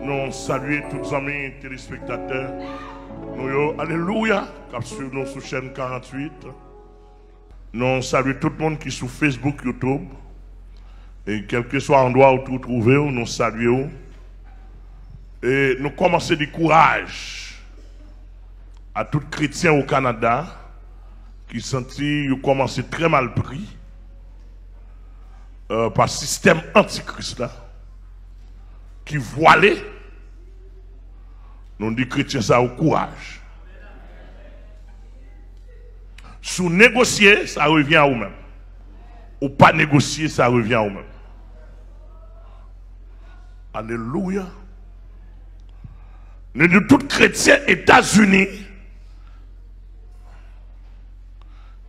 Nous saluons tous les amis téléspectateurs. Nous, alléluia, qui sur nous sur chaîne 48. Nous saluons tout le monde qui est sur Facebook, YouTube. Et quel que soit l'endroit où vous trouvez, nous saluons. Et nous commençons du courage à tout chrétien au Canada qui sentit qu'ils commencent très mal pris par le système antichrist là, qui voilait. Nous disons chrétiens ça au courage. Sous négocier, ça revient à vous-même. Ou pas négocier, ça revient à vous-même. Alléluia. Nous disons tout chrétien États-Unis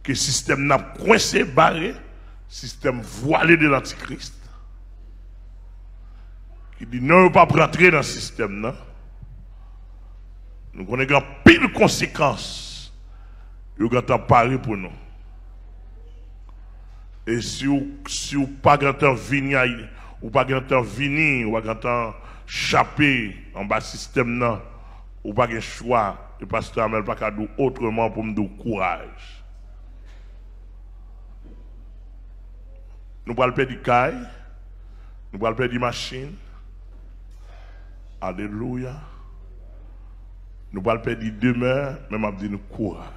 que le système n'a coincé, barré, système voilé de l'antichrist. Qui dit non, pas rentrer dans le système. Non? Nous connaissons pile conséquences. Nous avons parlé pour nous. Et si vous n'avez pas venir, ou pas venir, ou pas chapé en bas système, non, ou pas de choix, le pasteur Amel pas dire autrement pour me dire courage. Nous ne pouvons pas perdre caille, nous ne pouvons pas perdre machine. Alléluia. Nous ne pouvons pas perdre demeure, mais je dis nous courage.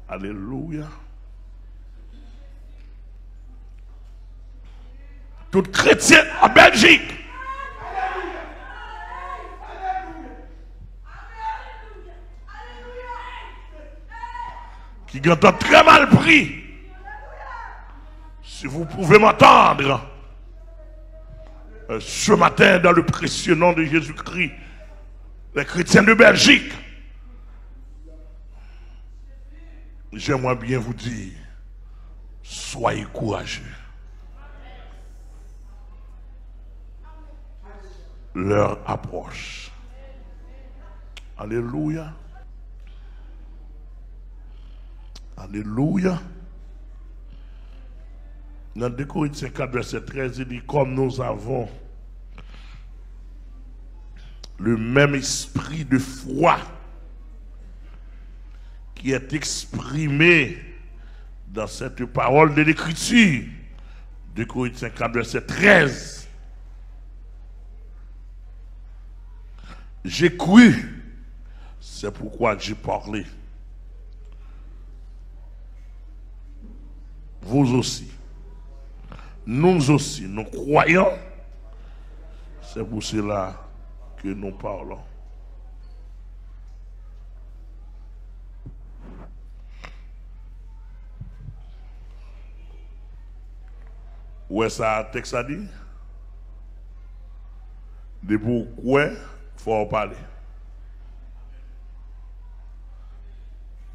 Alléluia. Tout chrétien en Belgique. Qui ont très mal pris. Si vous pouvez m'entendre, ce matin, dans le précieux nom de Jésus-Christ, les chrétiens de Belgique, j'aimerais bien vous dire, soyez courageux. Leur approche. Alléluia. Alléluia. Dans 2 Corinthiens 4, verset 13, il dit, comme nous avons le même esprit de foi qui est exprimé dans cette parole de l'Écriture, 2 Corinthiens 4, verset 13. J'ai cru, c'est pourquoi j'ai parlé. Vous aussi. Nous aussi, nous croyons. C'est pour cela que nous parlons. Où est-ce que ça texte a dit? De pourquoi il faut en parler.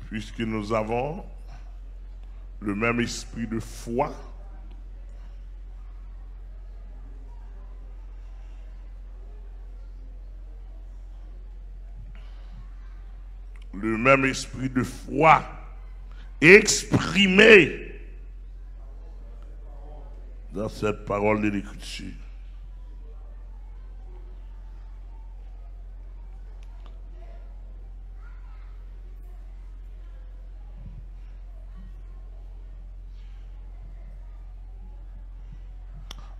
Puisque nous avons le même esprit de foi, le même esprit de foi exprimé dans cette parole de l'Écriture.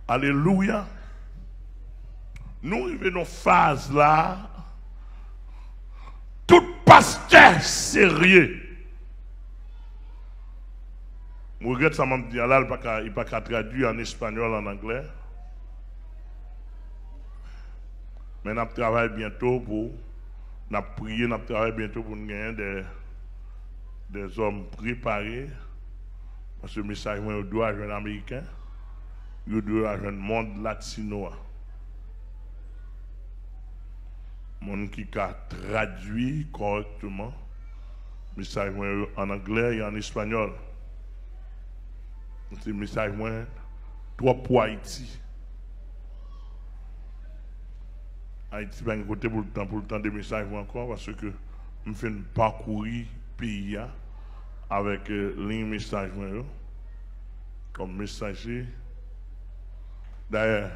Alléluia. Nous revenons phase là. Tout pasteur sérieux. Je regrette ça m'a dit là, il n'est pas traduit en espagnol, en anglais. Mais nous travaillons bientôt pour. Nous prions, nous travaillons bientôt pour nous gagner des hommes préparés. Parce que le message, il doit être un Américain. Il doit être un monde latino. Monde qui a traduit correctement le message en anglais et en espagnol. C'est le message trois pour Haïti. Haïti va côté pour le temps des messages encore parce que je fais un parcours pays avec les messages comme messager. D'ailleurs,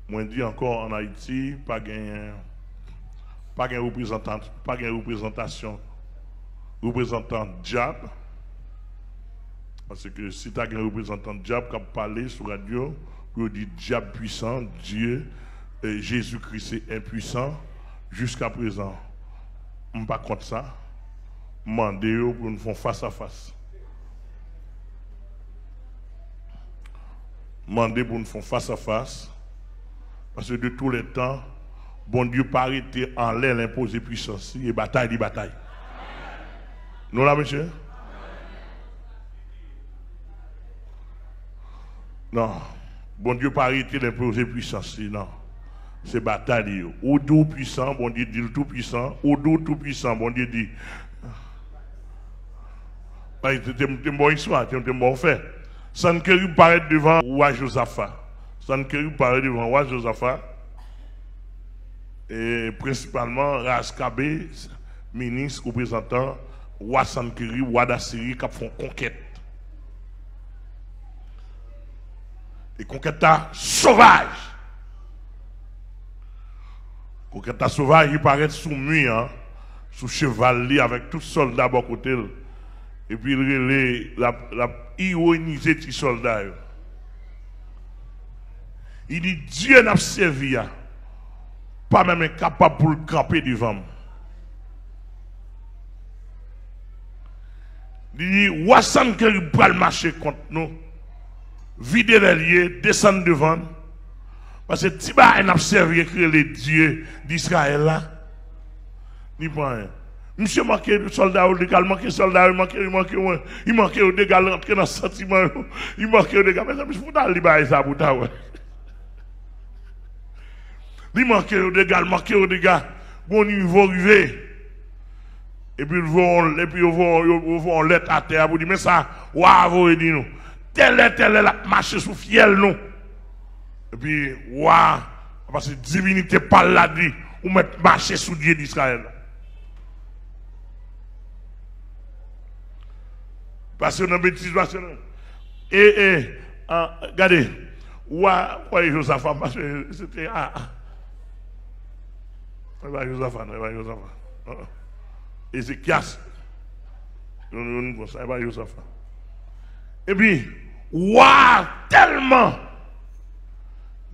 Moi, je dis encore en Haïti, pas de représentation, représentant diable. Parce que si tu as un représentant diable qui a parlé sur la radio, pour dire diable puissant, Dieu, Jésus-Christ est impuissant, jusqu'à présent, je ne suis pas contre ça. Je demande pour nous faire face à face. Demander pour nous faire face à face. Parce que de tous les temps, bon Dieu pas arrêté en l'air l'imposer puissance et bataille. Nous là, monsieur? Non. Bon Dieu pas arrêté l'imposer puissance, non. C'est bataille. Ou tout puissant, bon Dieu dit le tout puissant. Ou tout puissant, bon Dieu dit. C'est une bonne histoire, c'est une bonne fait. Sankerib paraît devant roi Josaphat. Sankerib paraît devant roi Josaphat. Et principalement Raskabé, ministre, représentant, roi Sankerib, roi d'Assyrie, qui font conquête. Et conquête sauvage. Conquête sauvage, il paraît soumis, sous cheval, avec tout soldat à côté. Et puis il a ironisé les soldats. Il dit Dieu n'a servi, pas même incapable pour le camper devant. Il dit Wassan qui va le marcher contre nous, vider les lieux, descendre devant. Parce que Tiba n'a servi que les dieux d'Israël là. Ni pas rien. Monsieur manqué de soldats, il manqué de soldats, il manqué de dégâts, rentrer dans le sentiment, il manqué de dégâts. Mais ça, je vous dis ça pour ta ouais. Il manqué de dégâts, bon niveau arrivé. Et puis ils vont lettre à terre pour dire, mais ça, waouh, vous dit nous. Tel est la marche sous fiel nous. Et puis, waouh, parce que divinité parle là, dit, ou mettre marcher sous Dieu d'Israël. Parce que dans bêtise, regardez, ouais, Josaphat, parce que c'était. Josaphat. Ézéchias. Non, ça va Josaphat. Et puis, tellement,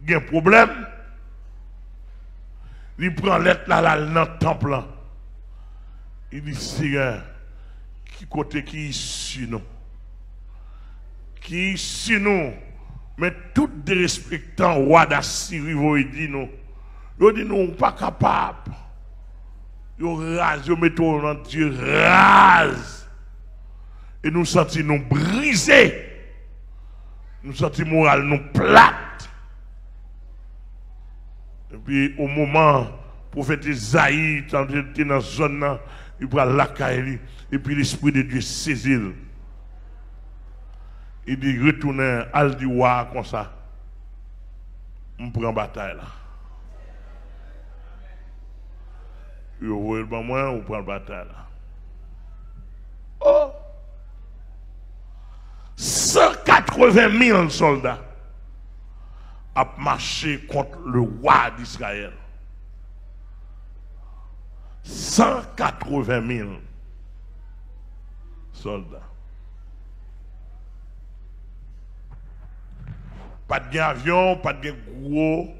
il y a un problème, il prend l'être là, dans le temple. Il dit, Seigneur, qui côté qui ici nous mais tout respectant roi d'Assyrie vous dit nous pas capable yo rase yo mettons dans Dieu rase et nous sentons nous brisés, nous sentons moral nous plate. Et puis au moment prophète Isaïe dans la zone là, il prend la caille et puis l'esprit de Dieu saisit. Il dit retournez al di wa comme ça. On prend bataille là. Yo voyez le moi on prend bataille là. Oh 180 000 soldats a marché contre le roi d'Israël. 180 000 soldats. Pas d'avion, pas de gros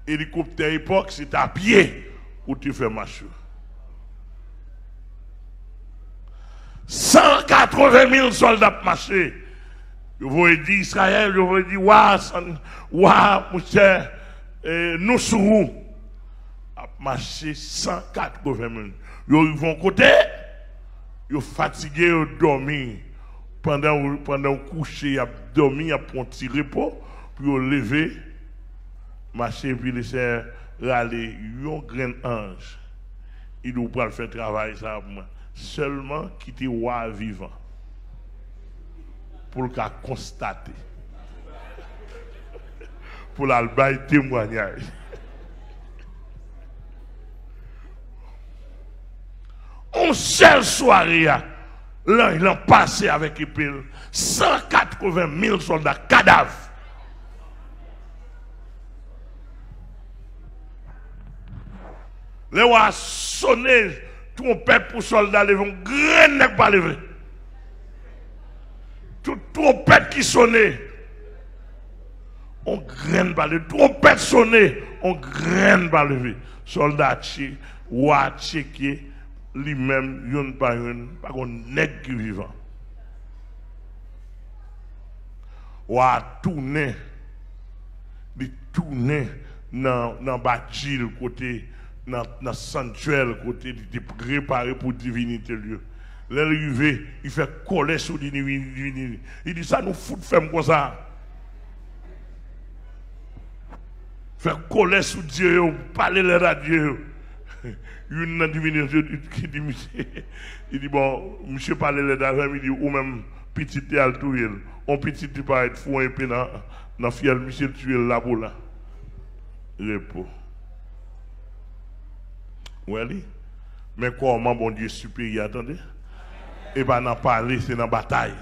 hélicoptère époque, c'est à pied où tu fais marcher. 180 000 soldats marcher. Je vous dire Israël, je vous dire, mon cher, nous serons à marcher 180 000. Ils vont côté, ils sont fatigués, ils dorment. Pendant coucher, ils dorment, ils prennent un petit repos, puis ils lever, marcher, puis laisser râler. Un grand ange, il doit pas faire travail ça pour moi. Seulement quitter roi vivant. Pour le cas constater. Pour la bail témoignage. On seule soirée, là, il a passé avec épée 180 000 soldats cadavres. Les rois sonné trompette pour soldats lever, un grand nèg pas lever. Tout trompette qui sonnait, on graine pas lever. Trompette sonnée, on graine pas lever. Soldat tché, roi tchéké, lui-même, yon pas un nèg qui vivant. Roi tourner, il tourner dans bâtir côté dans sanctuaire côté de préparé pour divinité lieu. L'arrivée, il fait coller sur divinité. Il dit ça nous fout faire comme ça. Faire coller sur Dieu, parler les radieux. Une divinité qui dit il dit bon, monsieur parler les radieux, il dit ou même petit et altouil. On petit tu pas être fou un peu dans fiel monsieur tuer là-bas là. Repos. Oui, mais comment bon Dieu supérieur, attendez? Et bien, dans parler, c'est dans la bataille.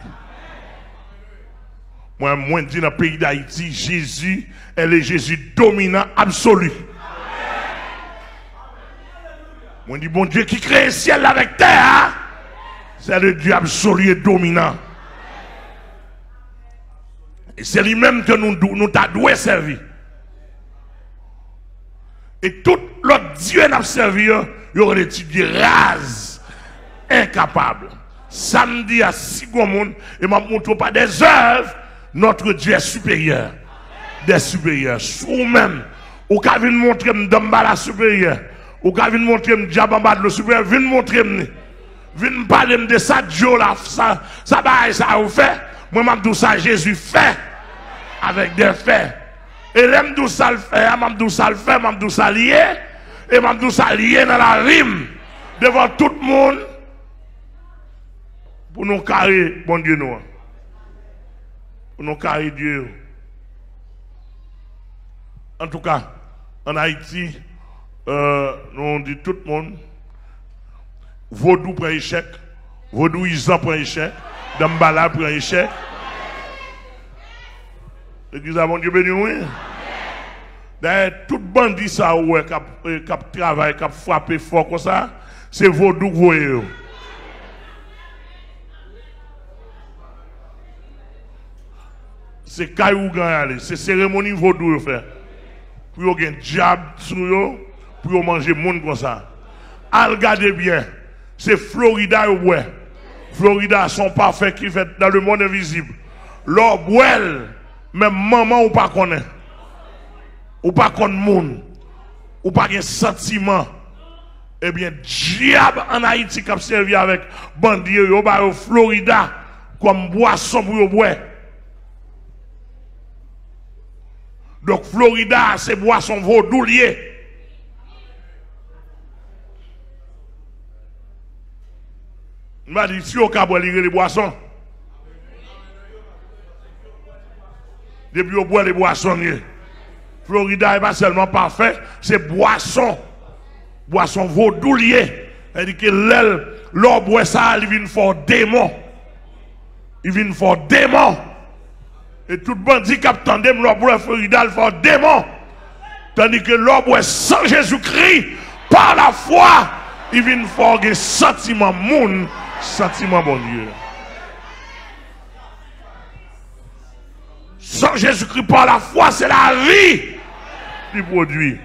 Moi, je dis dans le pays d'Haïti, Jésus est le Jésus dominant absolu. Moi, je dis, bon Dieu qui crée le ciel avec terre, c'est le Dieu absolu et dominant. Et c'est lui-même que nous devons servir. Et tout l'autre Dieu n'a servi, il y aurait des types rases, incapables. Samedi à 6 monde, et m'a montré par des œuvres, notre Dieu est supérieur. Des supérieurs. Ou même, ou qu'à venir montrer m'damba supérieur, ou qu'à venir montrer m'diabamba le supérieur, venir montrer venir parler de ça, Dieu là, ça vous fait. Moi, m'a dit ça, Jésus fait, avec des faits. Et l'aime d'où ça le fait, m'a dit ça le fait, m'a dit ça lié, et m'a dit ça lié dans la rime, devant tout le monde, pour nous carrer, bon Dieu, nous. Pour nous carrer Dieu. En tout cas, en Haïti, nous dit tout le monde, Vaudou prend échec, Vaudou Isan prend échec, Dambala prend échec. L'église a mon Dieu béni, oui. D'ailleurs, tout bandit ça, ouais, qui travaille, qui frappe fort comme ça, c'est Vaudou que vous voyez. C'est Kaïougan, c'est cérémonie Vaudou vous fait. Pour vous gagner diable sur vous, pour vous manger monde comme ça. Regardez bien, c'est Florida ou ouais. Florida sont parfaits qui fait dans le monde invisible. L'or boel. Même maman ou pas connaît, ou pas connaît monde, ou pas un sentiment. Eh bien, diable en Haïti qui a servi avec bandits au Florida comme boisson pour boire. Donc, Florida, c'est boisson vaudou lié. Je m'a dit, si on a boire les boissons. Depuis au bois les boissons. Florida n'est pas seulement parfait, c'est boisson. Boisson vaudou lié. Elle dit que l'or boit ça, il vient fort démon. Il vient fort démon. Et tout bandit qui attendait l'or boit Florida, il fort démon. Tandis que l'or boit sans Jésus-Christ, par la foi, il vient fort des sentiments moun, sentiments bon Dieu. Sans Jésus-Christ par la foi, c'est la vie du produit.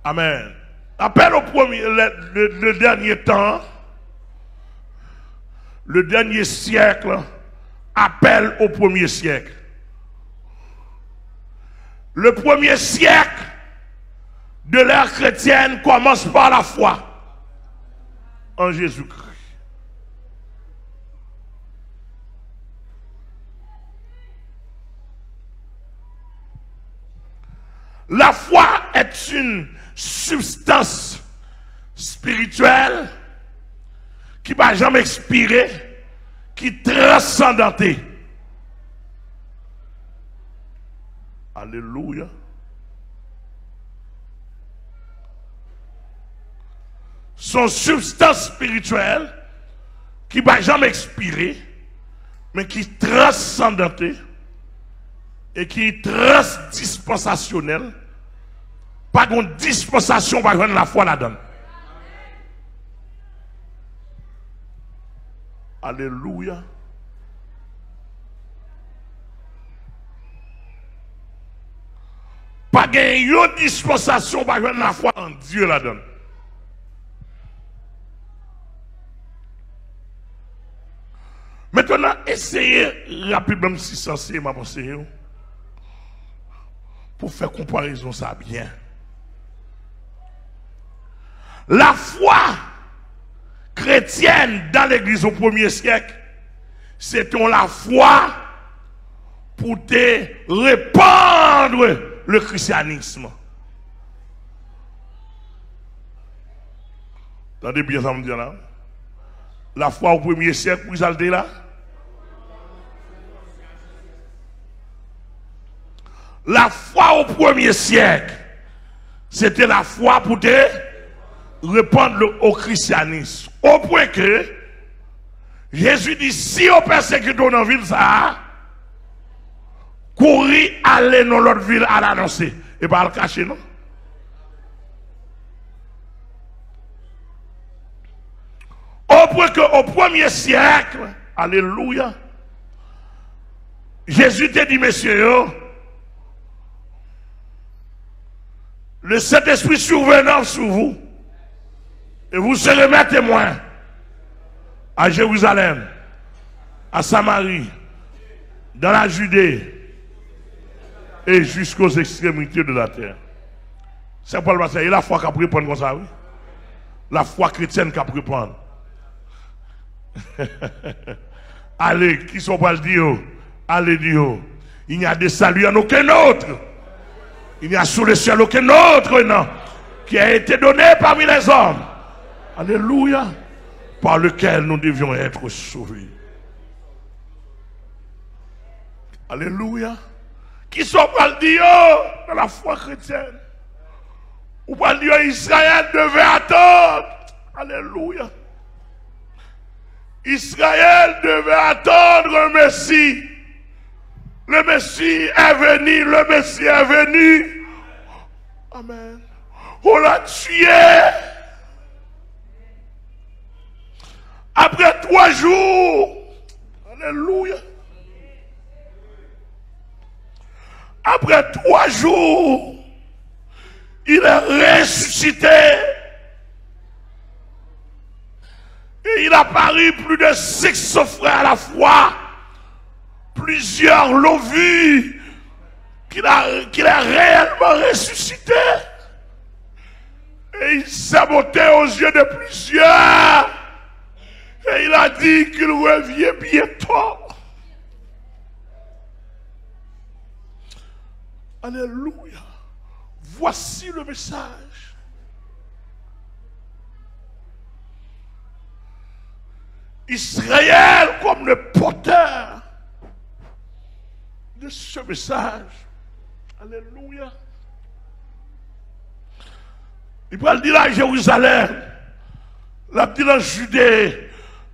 Amen. Appel au premier, le dernier temps, le dernier siècle, appel au premier siècle. Le premier siècle de l'ère chrétienne commence par la foi en Jésus-Christ. La foi est une substance spirituelle qui ne va jamais expirer, qui est transcendantée. Alléluia. Son substance spirituelle qui ne va jamais expirer, mais qui est transcendantée. et qui est transdispensationnel, pas de dispensation par la foi là-dedans. Alléluia. Pas de dispensation par la foi en Dieu là-dedans. Maintenant, essayez rapidement si censé ma pensée pour faire comparaison ça bien. La foi chrétienne dans l'église au 1er siècle, c'était la foi pour te répandre le christianisme. Attendez bien ça me dit là. La foi au 1er siècle, vous allez là. La foi au 1er siècle, c'était la foi pour te répondre au christianisme. Au point que Jésus dit, si on persécute dans la ville, ça, courir, aller dans l'autre ville à l'annoncer. Et pas le cacher, non? Au point qu'au 1er siècle, alléluia, Jésus te dit, messieurs, le Saint-Esprit survenant sur vous, et vous serez mes témoins à Jérusalem, à Samarie, dans la Judée et jusqu'aux extrémités de la terre. C'est Paul Marseille, la foi qu'a pris prendre comme ça, oui? La foi chrétienne qu'a pris prendre. Allez, qui sont pas le dire? Allez dire, il n'y a de salut en aucun autre. Il n'y a sous le ciel aucun autre nom qui a été donné parmi les hommes. Alléluia. Par lequel nous devions être sauvés. Alléluia. Qui sont pas le dire dans la foi chrétienne? Ou pas le dire Israël devait attendre. Alléluia. Israël devait attendre un Messie. Le Messie est venu, le Messie est venu. Amen. On l'a tué. Après 3 jours. Alléluia. Après 3 jours, il est ressuscité. Et il a paru plus de 6 frères à la fois. Plusieurs l'ont vu, qu'il a réellement ressuscité. Et il s'est monté aux yeux de plusieurs. Et il a dit qu'il revient bientôt. Alléluia. Voici le message. Israël comme le porteur de ce message. Alléluia. Il va le dire à Jérusalem, il a dit en Judée,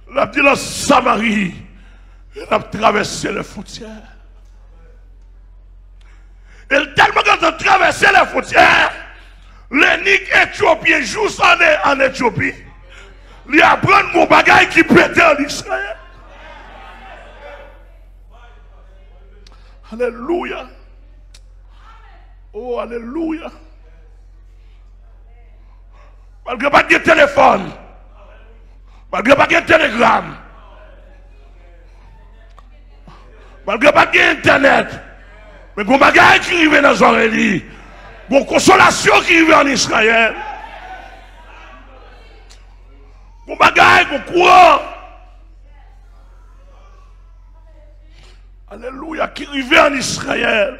il a dit en Samarie, il a traversé les frontières. Et tellement quand on a traversé les frontières, l'unique Éthiopien juste en Éthiopie, il apprend mon bagage qui pétait en Israël. Alléluia. Oh, alléluia. Malgré pas de téléphone, malgré pas de télégramme, malgré pas d'internet, mais il y a des bagages qui arrivent dans les oreilles, il y a une consolation qui arrive en Israël, il y a des bagages, il y a un courant. Alléluia, qui arrive en Israël.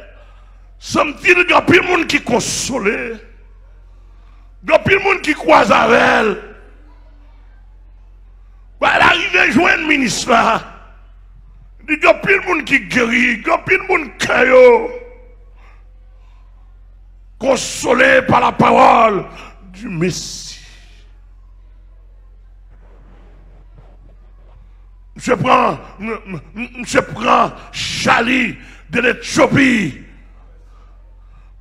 Semble-t-il qu'il y a plus de monde qui consolé. Il y a plus de monde qui croise avec elle. Elle arrive à joindre le ministre là. Il y a plus de monde qui guérit. Il y a plus de monde qui est consolé par la parole du Messie. Monsieur prend Chali de l'Éthiopie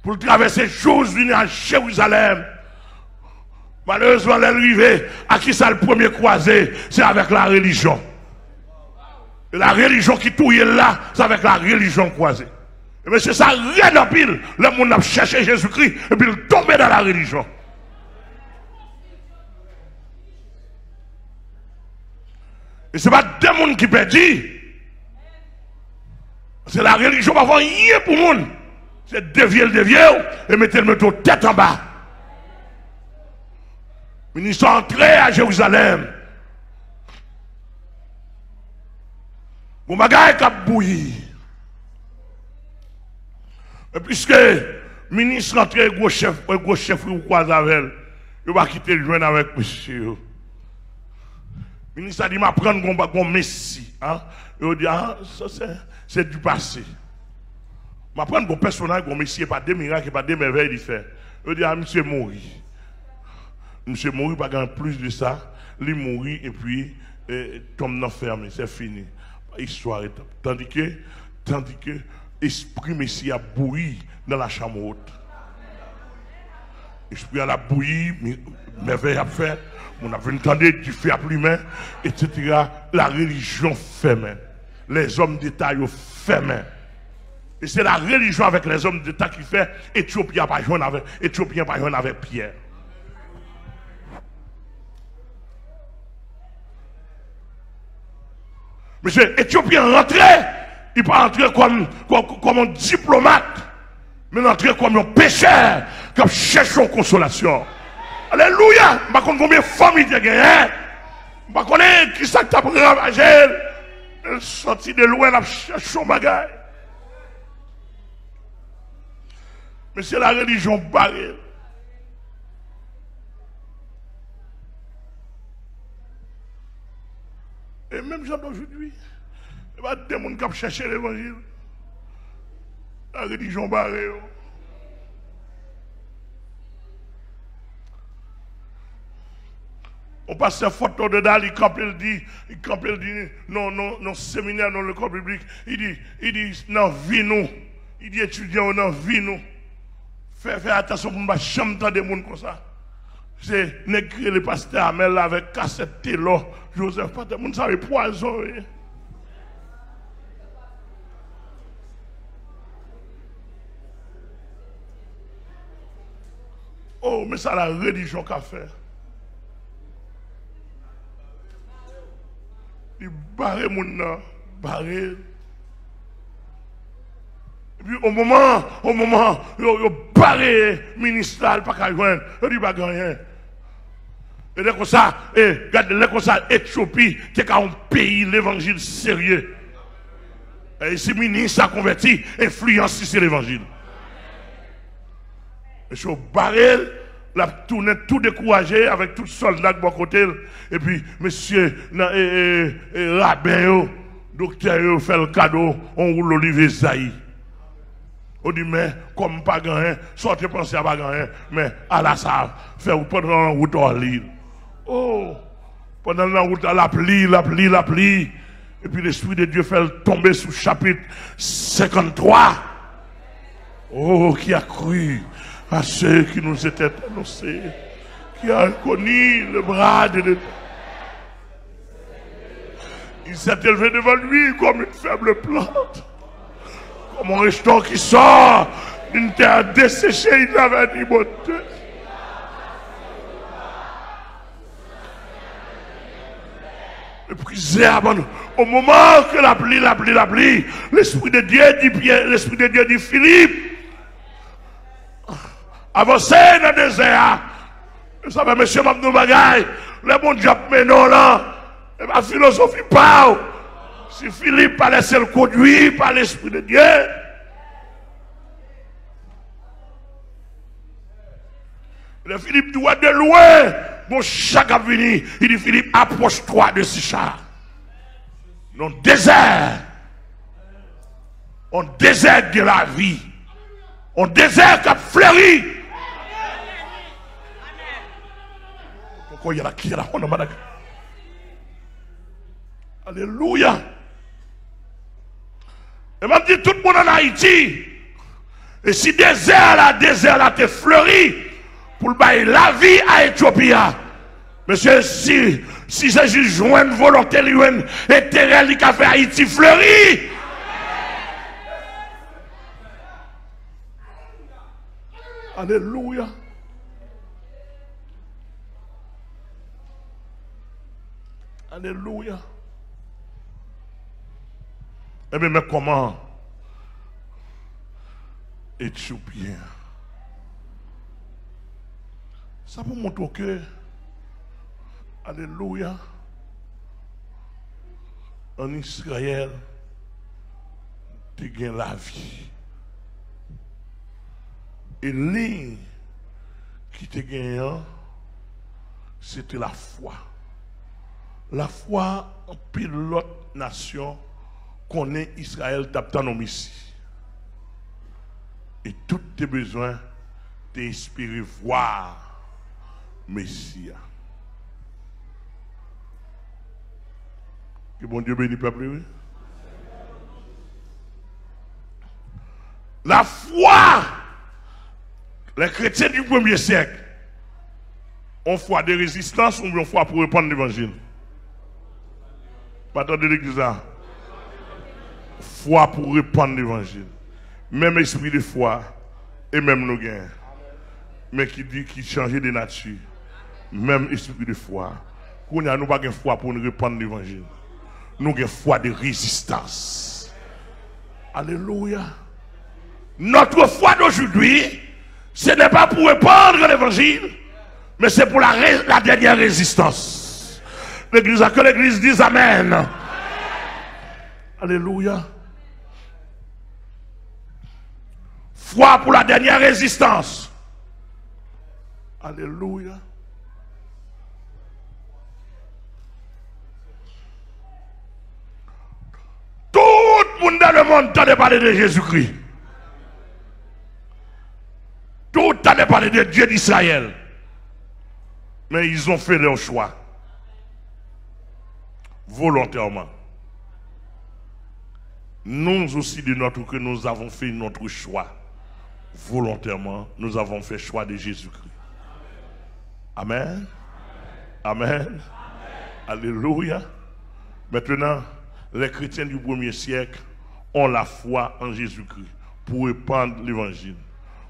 pour traverser chose venir à Jérusalem. Malheureusement, l'arrivée, à qui ça le premier croisé, c'est avec la religion. Et la religion qui touille là, c'est avec la religion croisée. Mais c'est ça, rien en pile. Le monde a cherché Jésus-Christ et puis il tombe dans la religion. Et ce n'est pas deux mondes qui perdent. C'est la religion qui va avoir rien pour le monde. C'est dévier et mettre le métro tête en bas. Ils sont entrés à Jérusalem. Mon bagage est bouilli. Et puisque le ministre rentré, gros chef ou quoi avec, il va quitter le joint avec monsieur. Le ministre a dit, m'apprendre un messie. Hein? Il dit, ah, ça c'est du passé. M'apprendre un personnage, un messie, pas des miracles, pas des merveilles il fait. Il dit, ah, monsieur mourit. Monsieur mourit, pas grand plus de ça. Il mourit et puis tombe dans ferme, c'est fini. Histoire est tandis que l'esprit Messie a bouilli dans la chambre haute. L'esprit a bouilli, merveille a fait, on a entendu du feu à plumain, etc. La religion fait main. Les hommes d'État ont fait main. Et c'est la religion avec les hommes d'État qui fait Éthiopie n'a pas joué avec Pierre. Monsieur, Éthiopien rentré, il ne pas rentrer comme un diplomate, mais rentrer comme un pécheur qui cherche une consolation. Alléluia! Je ne sais pas combien de familles il y a. Je ne sais pas qui ça t'a ravagé. Elle sortit de loin, elle cherche son bagage. Mais c'est la religion barrée. Et même gens d'aujourd'hui, il y a des gens qui cherchent l'évangile. La religion barrée. On passe sa photo de Dali, il dit, non, séminaire, non, l'école publique. Il dit, non, vie nous. Il dit, étudiant, non, vie nous. Fais attention pour ne pas jamais entendre des gens comme ça. C'est négrer le pasteur Amel avec cassette télo. Joseph, pas de monde savait poison. Oh, mais ça la religion qu'a fait. Il barre mon nom, barre. Et puis au moment, il barre ministère, pas qu'à joindre, il dit pas rien. Et là comme ça, regardez, comme ça, Éthiopie, c'est un pays, l'évangile sérieux. Et si le ministre a converti, influence sur l'évangile. Monsieur Barrel, l'a tourné tout découragé avec tout soldat de bon côté. Et puis, monsieur, rabbin, docteur, fait le cadeau, on roule l'olivier Zaï. On dit, mais comme pas grand, sortez penser à pas grand, mais à la save, faire pendant la route en l'île. Oh, pendant la route, la pluie. Et puis l'Esprit de Dieu fait tomber sous chapitre 53. Oh, qui a cru à ceux qui nous étaient annoncés, qui a connu le bras de Dieu. Il s'est élevé devant lui comme une faible plante, comme un rejeton qui sort d'une terre desséchée, il avait dit beauté. Le prisé au moment que la pluie, l'Esprit de Dieu dit Pierre, l'Esprit de Dieu dit Philippe, avancez dans le désert. Vous savez, monsieur Mabnou Bagay, le bon Dieu mais non là, et ma philosophie parle. Si Philippe pas laissé le conduire par l'Esprit de Dieu, le Philippe doit de loin. Bon, chaque a venu, il dit Philippe, approche-toi de ce char. Non, désert. On désert de la vie. On désert qui a fleuri. Pourquoi il y a la qui est là? Alléluia. Et m'a dit tout le monde en Haïti. Et si désert là te fleuri pour le bailler la vie à Éthiopie. Monsieur, si Jésus joint une volonté, et terre qui a fait Haïti fleuri. Alléluia. Alléluia. Eh bien, mais comment Éthiopien? Ça vous montre que, alléluia, en Israël, tu gagnes la vie. Et ligne qui te gagne, c'était la foi. La foi en pilote nation connaît Israël d'Abtanom ici. Et tous tes besoins t'inspirent voir Messie. Que bon Dieu bénisse le peuple. Oui? La foi, les chrétiens du premier siècle ont foi de résistance ou ont foi pour répandre l'évangile. Pas de l'église là. Foi pour répandre l'évangile. Même esprit de foi et même nos gains. Mais qui dit qu'il change de nature. Même esprit de foi. Nous n'avons pas de foi pour nous répandre l'évangile. Nous avons foi de résistance. Alléluia. Notre foi d'aujourd'hui, ce n'est pas pour répandre l'évangile, mais c'est pour la dernière résistance. L'église, que l'église dise Amen. Amen. Alléluia. Foi pour la dernière résistance. Alléluia. Tout le monde dans le monde t'a parlé de Jésus-Christ. Tout t'a parlé de Dieu d'Israël. Mais ils ont fait leur choix. Volontairement. Nous aussi de notre côté, nous avons fait notre choix. Volontairement, nous avons fait le choix de Jésus-Christ. Amen. Amen. Amen. Alléluia. Maintenant, les chrétiens du premier siècle ont la foi en Jésus-Christ pour répandre l'évangile.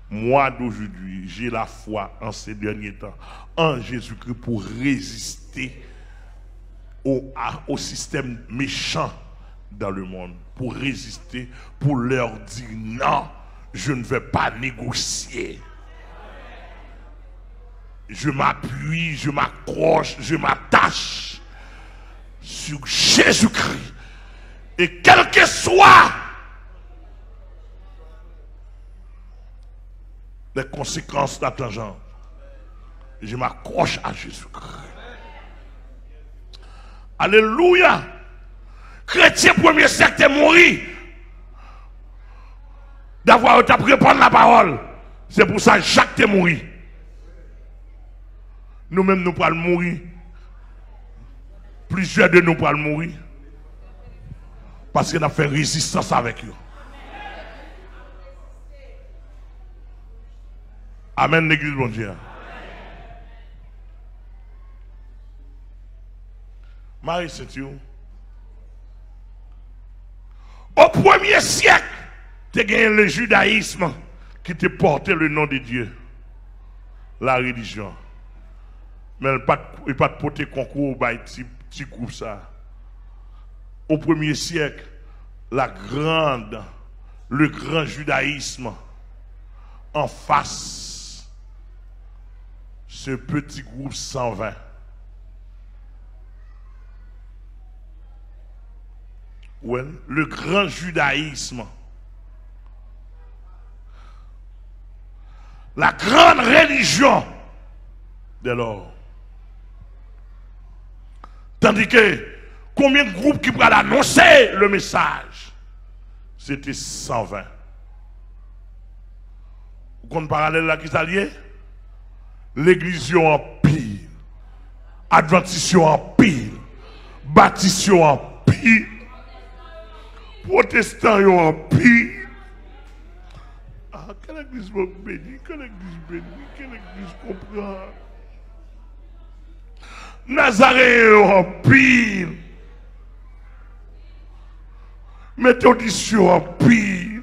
Moi d'aujourd'hui, j'ai la foi en ces derniers temps en Jésus-Christ pour résister au système méchant dans le monde, pour résister, pour leur dire non, je ne vais pas négocier. Je m'appuie, je m'accroche, je m'attache sur Jésus-Christ. Et quel que soit les conséquences de la tangente, je m'accroche à Jésus-Christ. Alléluia. Chrétien premier siècle est mort d'avoir appris à prendre la parole. C'est pour ça que Jacques est mort. Nous-mêmes, nous pourrons mourir. Plusieurs de nous pourront mourir. Parce qu'on a fait résistance avec eux. Amen, l'église, bon Dieu. Marie Saint-Dieu. Au premier siècle, tu as gagné le judaïsme qui te portait le nom de Dieu. La religion. Mais il n'y a pas de porter concours par petit groupe ça. Au premier siècle, le grand judaïsme en face, ce petit groupe 120. Ouais, le grand judaïsme, la grande religion de l'or. Tandis que combien de groupes qui pourraient annoncer le message? C'était 120. Vous comprenez parallèle là qui s'alliait? L'église en pile, Adventiste en pile, Baptiste en pile, Protestants sont en pire. Ah, quelle église bénie, quelle église bénie, quelle église comprend. Nazaréen en pire. Méthodistes en pire.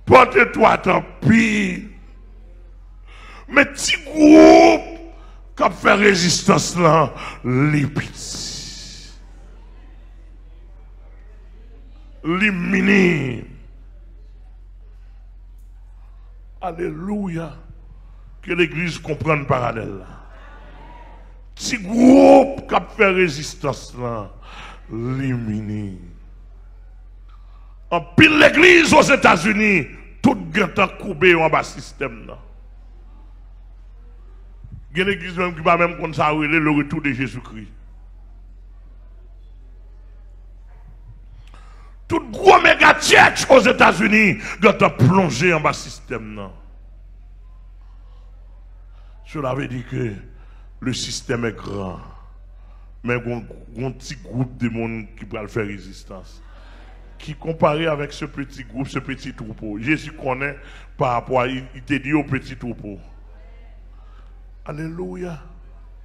Porte-toi en pire. Mais petit groupe qui a fait résistance là, les petits. Les minimes. Alléluia. Que l'église comprenne parallèle là. Petit groupe qui a fait résistance là, les minimes. En pile l'église aux États-Unis, tout le temps coupé en bas système là. Il y a une église même qui va même consacrer le retour de Jésus-Christ. Tout gros méga church aux États-Unis doit plongé en bas système là. Cela veut dire que le système est grand, mais il y a un petit groupe de monde qui va faire résistance. Qui comparé avec ce petit groupe, ce petit troupeau. Jésus connaît par rapport à, il te dit au petit troupeau. Alléluia.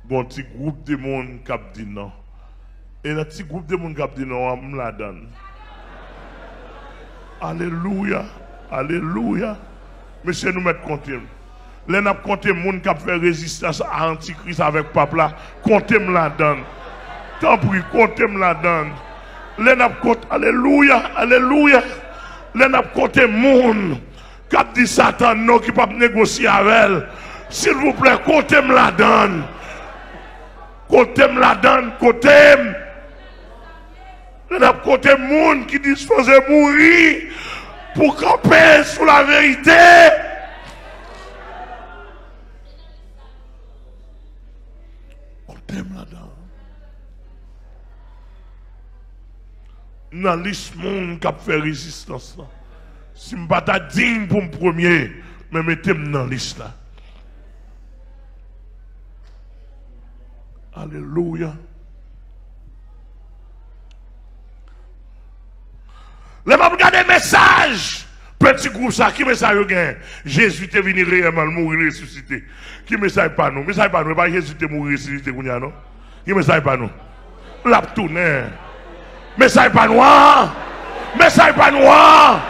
Bon petit groupe de monde qui a dit non. Et un petit groupe de monde qui a dit non, on me la donne. Alléluia. Alléluia. Monsieur, nous mettons compter. Là, nous avons compté les gens qui ont fait résistance à l'Antichrist avec papa là. Comptez-moi la donne. Tant pis, comptez-moi la donne. Là, nous avons compté. Alléluia. Alléluia. Là, nous avons compté les gens qui ont dit Satan non, qui ne peuvent pas négocier avec elle. S'il vous plaît, comptez-moi la donne. Comptez-moi la donne. Comptez-moi. Là, nous avons compté les gens qui disposent de mourir pour camper sous la vérité. Dans la liste monde qui a fait résistance là. Si je ne suis pas digne pour me premier, mais mettez-moi dans la liste là. Alléluia. Les gens regardent les messages. Petit groupe ça, qui message vous gagne? Jésus est venu réellement mourir ressuscité. Qui message pas nous? Message pas nous, pas Jésus est mourir ressuscité non? Qui message pas nous? La tourner. Message pas noir. Message pas noir.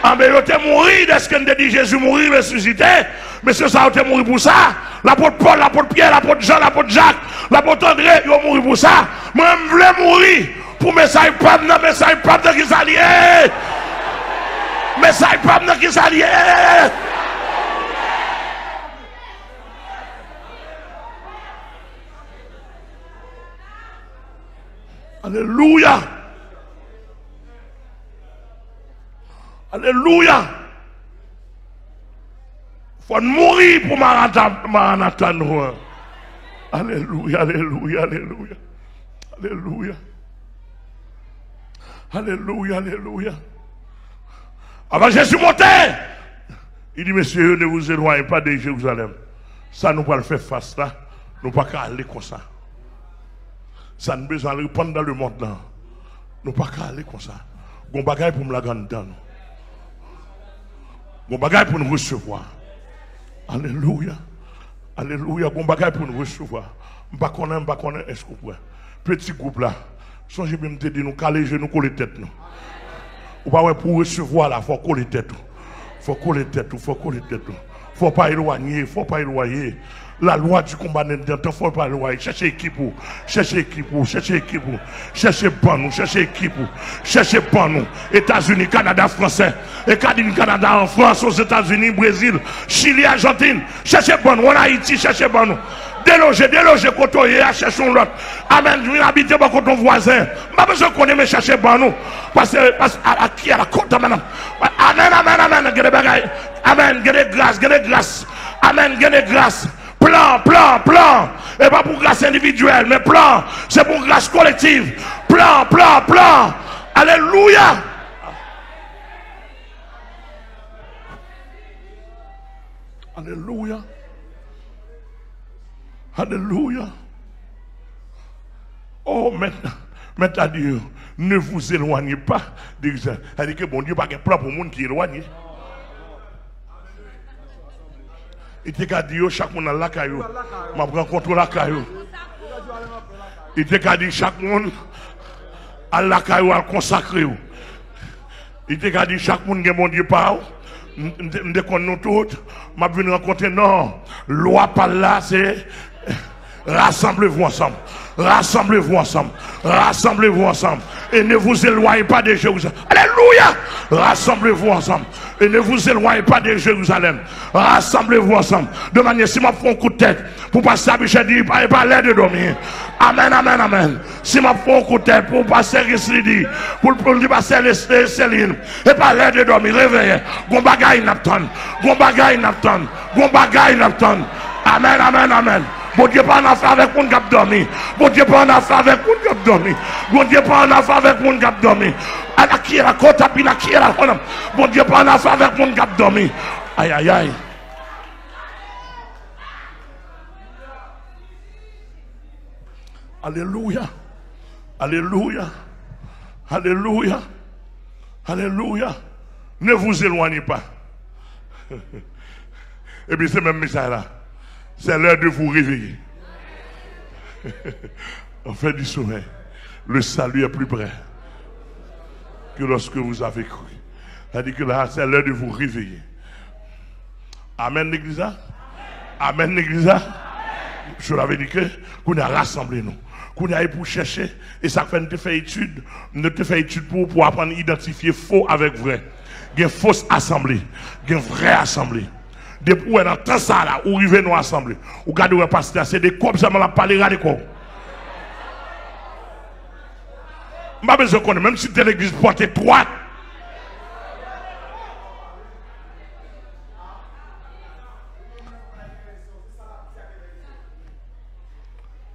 Ah mais il était mort, est-ce qu'on a dit Jésus mourir ressuscité? Monsieur ça a été mort pour ça. L'apôtre Paul, l'apôtre Pierre, l'apôtre Jean, l'apôtre Jacques, l'apôtre André, ils ont mort pour ça. Moi je voulais mourir pour message pas non, message pas de qui s'allier. Message pas de qui s'allier. Alléluia. Alléluia. Il faut mourir pour Maranatha. Alléluia, alléluia, alléluia. Alléluia. Alléluia, alléluia. Avant Jésus monté, il dit, messieurs, ne vous éloignez pas de Jérusalem. Ça, nous va le faire face là. Nous ne pouvons pas aller comme ça. Ça nous besoin de répondre dans le monde là. Nous ne pouvons pas aller comme ça. Nous avons des bagages pour nous la grande dans nous. Nous avons des bagages pour nous recevoir. Alléluia. Alléluia. Nous avons des bagages pour nous recevoir. Je ne sais pas, est-ce que vous pouvez. Petit groupe là. Songez bien de dire, nous caler nous coller tête nous. Ou pas pour recevoir là, il faut coller tête. Il faut coller tête, il faut coller tête. Il ne faut pas éloigner, il ne faut pas éloigner. La loi du combat n'est pas faut pas éloigner. Cherchez équipe, cherchez équipe, cherchez équipe, cherchez ban nous, cherchez équipe, cherchez ban nous. États-Unis, Canada, Français, et Canada en France, aux États-Unis, Brésil, Chili, Argentine, cherchez ban nous, en Haïti, cherchez ban nous. Déloger, côtoyer, cherchons l'autre. Amen, je viens habiter beaucoup ton voisin. Pas besoin de connaître, mais chercher ban nous. Parce que, à qui à la côte, amen. Amen, amen, amen, amen, grâce. Amen, grâce. Plan. Et pas pour grâce individuelle, mais plan. C'est pour grâce collective. Plan. Alléluia. Alléluia. Alléluia. Oh, Mais tu as dit, ne vous éloignez pas d'Israël. Ça dit que bon Dieu n'a pas un plan pour le monde qui est éloigné. Il t'a dit, chaque monde a la caillou. Je rencontre la caillou. Il t'a dit, chaque monde a la caillou à consacrer. Il t'a dit, chaque monde a mon Dieu par nous connaissons tous. Je vais rencontrer, non. Loi par là, c'est rassemblez-vous ensemble. Rassemblez-vous ensemble. Rassemblez-vous ensemble. Et ne vous éloignez pas de Jérusalem. Alléluia. Rassemblez-vous ensemble. Et ne vous éloignez pas de Jérusalem. Rassemblez-vous ensemble. De manière, si je prends un coup de tête, pour passer à Michel dit, pas l'air de dormir. Amen, amen, amen. Si je prends un coup de tête, pour passer à Rislidi, pour passer à Céline, et pas l'air de dormir, réveillez. Gon bagay n'attend. Gon bagay n'attend. Gon bagay n'attend. Amen, amen, amen. Bon Dieu pas en affaire avec mon cap dormi. Bon Dieu pas en affaire avec mon cap dormi. Bon Dieu pas en affaire avec mon cap dormi. À la qui est la côte, à la qui est la côte. Bon Dieu pas en affaire avec mon cap dormi. Aïe, aïe, aïe. Alléluia. Alléluia. Alléluia. Alléluia. Ne vous éloignez pas. Et puis c'est même message là. C'est l'heure de vous réveiller. En fait du sommeil, le salut est plus près que lorsque vous avez cru. C'est-à-dire que là, c'est l'heure de vous réveiller. Amen, l'église. Amen, l'église. Je l'avais dit que qu'on a rassemblé nous. Qu'on a pour chercher. Et ça fait ne fait étude. Ne te fait étude pour apprendre à identifier faux avec vrai. Il y a une fausse assemblée. Il y a une vraie assemblée. Depuis où est dans tout ça là, où arrivez nous assembler. Où regardez le pasteur, c'est des corps, ça m'a parlé de quoi. Je n'ai pas besoin de connaître, même si tu es l'église portée droite.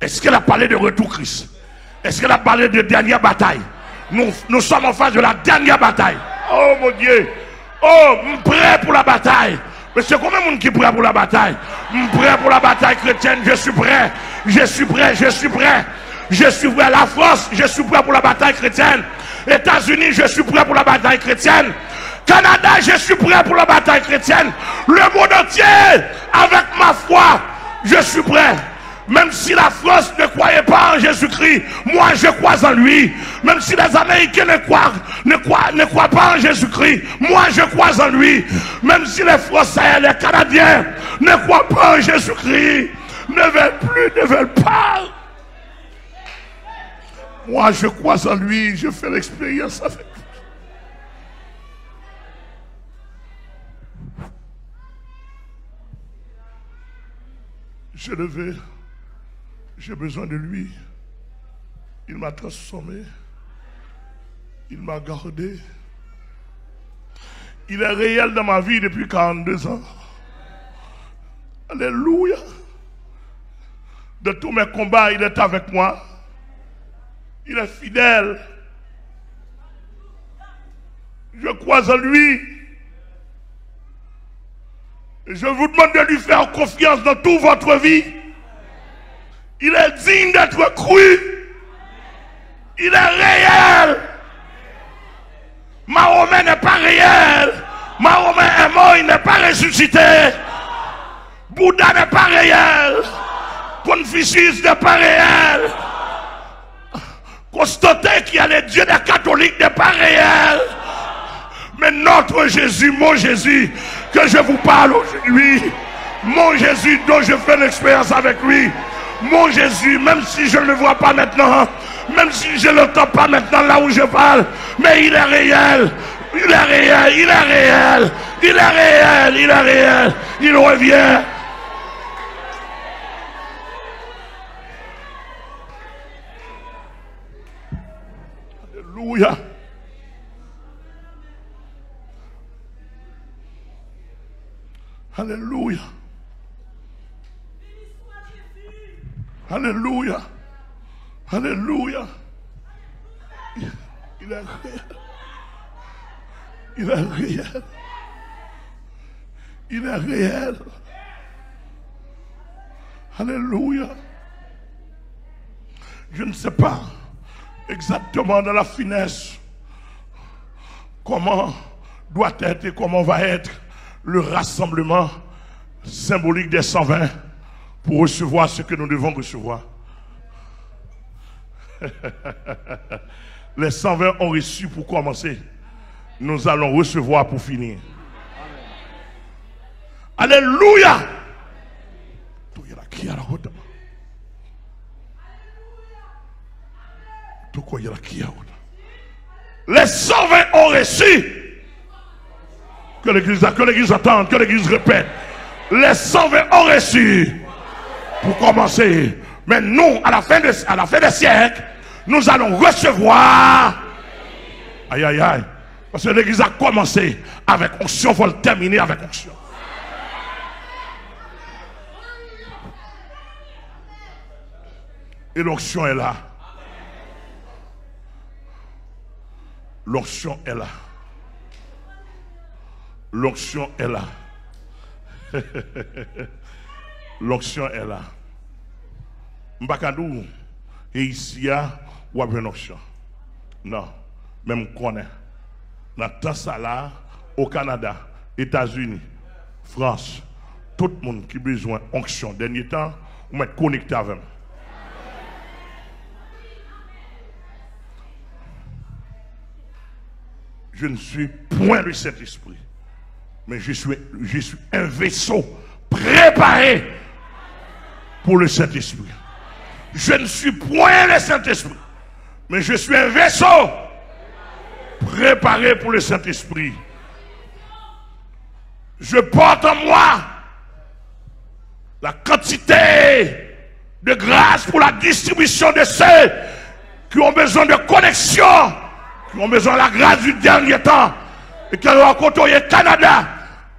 Est-ce qu'elle a parlé de retour Christ? Est-ce qu'elle a parlé de dernière bataille? Nous sommes en face de la dernière bataille. Oh mon Dieu! Oh, prêt pour la bataille. Mais c'est combien de monde qui est prêt pour la bataille? Prêt pour la bataille chrétienne, je suis prêt. Je suis prêt, je suis prêt. Je suis prêt. La France, je suis prêt pour la bataille chrétienne. États-Unis, je suis prêt pour la bataille chrétienne. Canada, je suis prêt pour la bataille chrétienne. Le monde entier, avec ma foi, je suis prêt. Même si la France ne croyait pas en Jésus-Christ, moi je crois en lui. Même si les Américains ne croient pas en Jésus-Christ, moi je crois en lui. Même si les Français, les Canadiens ne croient pas en Jésus-Christ, ne veulent pas. Moi je crois en lui, je fais l'expérience avec lui. Je le veux. J'ai besoin de lui. Il m'a transformé. Il m'a gardé. Il est réel dans ma vie depuis 42 ans. Alléluia. De tous mes combats, il est avec moi. Il est fidèle. Je crois en lui. Et je vous demande de lui faire confiance dans toute votre vie. Il est digne d'être cru. Il est réel. Mahomet n'est pas réel. Mahomet est mort, il n'est pas ressuscité. Bouddha n'est pas réel. Confucius n'est pas réel. Constantin, qui est le Dieu des catholiques, n'est pas réel. Mais notre Jésus, mon Jésus, que je vous parle aujourd'hui, mon Jésus dont je fais l'expérience avec lui, mon Jésus, même si je ne le vois pas maintenant, même si je ne l'entends pas maintenant là où je parle, mais il est réel, il est réel, il est réel, il est réel, il est réel, il revient. Alléluia. Alléluia. Alléluia. Alléluia. Il est réel. Il est réel. Il est réel. Alléluia. Je ne sais pas exactement dans la finesse comment doit être et comment va être le rassemblement symbolique des 120 pour recevoir ce que nous devons recevoir. Les 120 ont reçu pour commencer. Nous allons recevoir pour finir. Alléluia. Les 120 ont reçu. Que l'église attende, que l'église répète. Les 120 ont reçu pour commencer. Mais nous, à la fin des siècles, nous allons recevoir. Aïe, aïe, aïe. Parce que l'église a commencé avec onction, il faut le terminer avec onction. Et l'onction est là. L'onction est là. L'onction est là. L'onction est là. Mbakadou, et ici, il y a une onction. Non, même qu'on est. Dans ça là, au Canada, États-Unis, France, tout le monde qui a besoin d'onction, dernier temps, on est connecté avec eux. Je ne suis point le Saint-Esprit, mais je suis un vaisseau préparé pour le Saint-Esprit. Je ne suis point le Saint-Esprit, mais je suis un vaisseau préparé pour le Saint-Esprit. Je porte en moi la quantité de grâce pour la distribution de ceux qui ont besoin de connexion, qui ont besoin de la grâce du dernier temps et qui ont rencontré le Canada.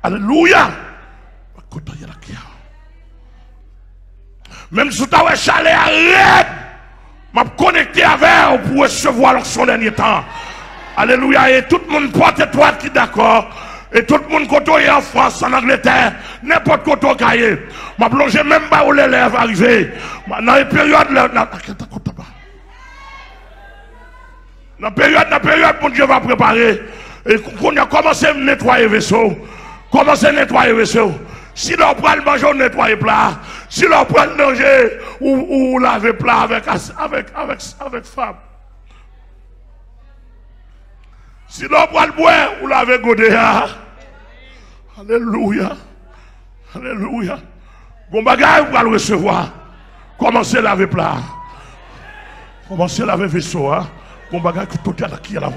Alléluia. Même si tu as un chalet, arrête. Je vais connecter avec pour recevoir l'onction dernier temps. Alléluia. Et tout le monde porte étoile qui est d'accord. Et tout le monde qui est en France, en Angleterre, n'importe quoi qui est. Je vais plonger même pas où les lèvres arrivent. Dans les périodes, dans la période, mon Dieu va préparer. Et qu'on a commencé à nettoyer le vaisseau. Commencez à nettoyer le vaisseau. Si l'on prend le manger, on nettoie le plat. Si l'on prend le manger, ou laver le plat avec femme. Si l'on prend le bois, ou laver le godé. Alléluia. Alléluia. Bon bagage, vous allez recevoir. Commencez à laver le plat. Commencez à laver le vaisseau. Bon bagage, tout est là.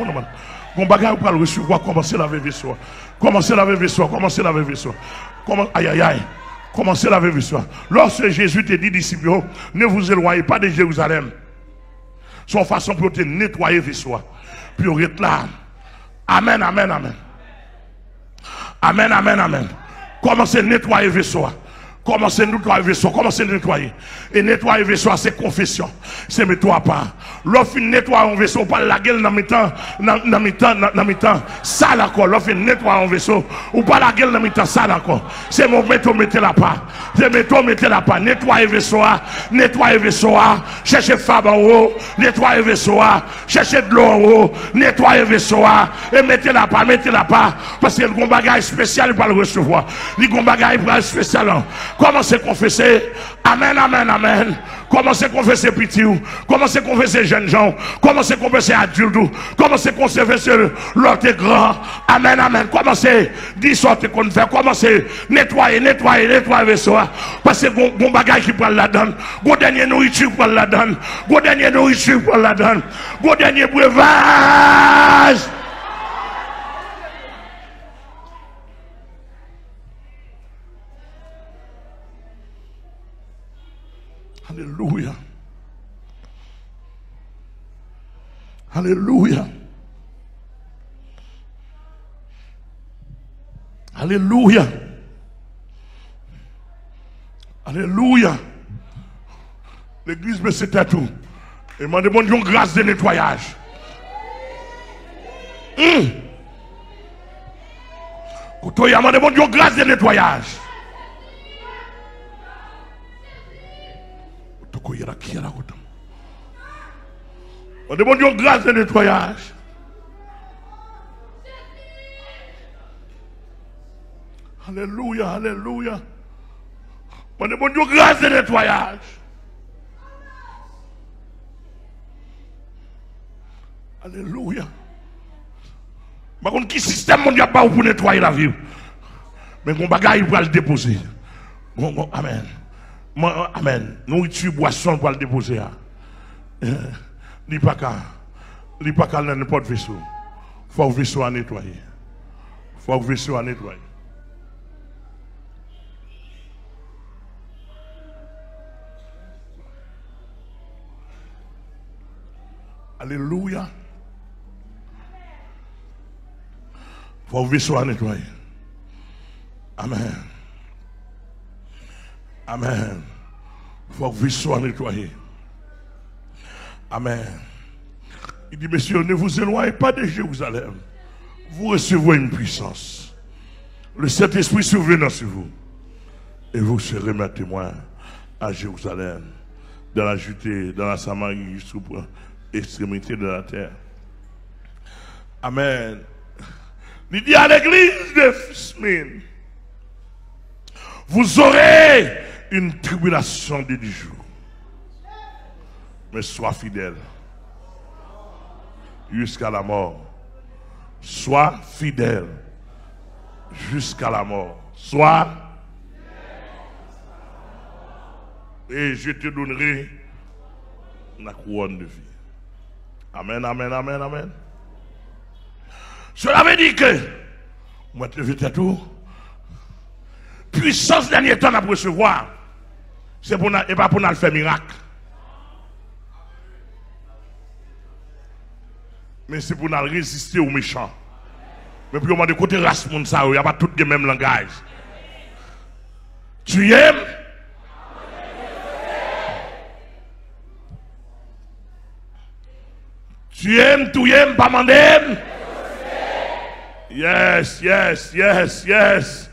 Bon bagage, vous allez recevoir. Commencez à laver le vaisseau. Commencez à laver le vaisseau. Commencez à laver le vaisseau. Aïe, aïe, aïe. Commencez à laver le vaisseau. Lorsque Jésus te dit, disciples, ne vous éloignez pas de Jérusalem. Son façon pour te nettoyer le vaisseau. Puis on est là. Amen, amen, amen. Amen, amen, amen. Commencez à nettoyer le vaisseau. Commencez à nettoyer le vaisseau. Commencez à nettoyer. Et nettoyer le vaisseau, c'est confession. C'est mettre à part. Lorsque nettoyer un vaisseau, pas la gueule dans mes temps, ça d'accord. Lorsque nettoyer un vaisseau, ou pas la gueule dans mes temps, ça d'accord. C'est mon métaux, mettez la part. C'est métaux, mettez la part. Nettoyer le vaisseau, nettoyer le vaisseau, cherchez femme en haut, nettoyer le vaisseau, cherchez de l'eau en haut, nettoyer le vaisseau, et mettez la part, parce que le bagage spécial, il va le recevoir. Le bagage spécial, commencez à confesser. Amen, amen, amen. Commencez à confesser petit. Commencez à confesser jeunes gens. Commencez à confesser adultes. Commencez à confesser l'autre grand. Amen, amen. Commencez à dire ce qu'on fait. Commencez à nettoyer le vaisseau. Parce que bon bagage qui prend la donne. Bon dernier nourriture pour la donne. Bon dernier nourriture pour la donne. Bon dernier breuvage. Alléluia. Alléluia. Alléluia. Alléluia. L'église me c'était tout. Et m'a demandé une grâce de nettoyage. Quand il m'a demandé une grâce de nettoyage. On demande Dieu grâce de nettoyage. Alléluia, alléluia. On demande Dieu grâce de nettoyage. Alléluia. Par contre, qui système mondial pas pour nettoyer la vie? Mais mon bagage il va le déposer. Bon, amen. Amen. Nourriture, boisson pour le déposer. Il pas qu'à n'importe vaisseau. Il faut que le vaisseau à nettoyer. Il faut que le vaisseau à nettoyer. Alléluia. Il faut que le vaisseau à nettoyer. Amen. Amen. Il faut que le vaisseau à nettoyer. Amen. Il dit, messieurs, ne vous éloignez pas de Jérusalem. Vous recevrez une puissance. Le Saint-Esprit surviendra sur vous. Et vous serez mes témoins à Jérusalem, dans la Judée, dans la Samarie, jusqu'aux extrémités de la terre. Amen. Il dit à l'église de Smyrne, vous aurez une tribulation de 10 jours. Mais sois fidèle jusqu'à la mort. Sois fidèle jusqu'à la mort. Sois. Et je te donnerai la couronne de vie. Amen, amen, amen, amen. Cela veut dire que, moi, te veux tout. Puissance dernier temps à recevoir. C'est pour et pas pour nous faire miracle. Mais c'est pour nous résister aux méchants. Mais puis on de côté race monde ça, il n'y a pas tout le même langage. Tu aimes? Tu aimes, pas m'aimes? Yes, yes, yes, yes.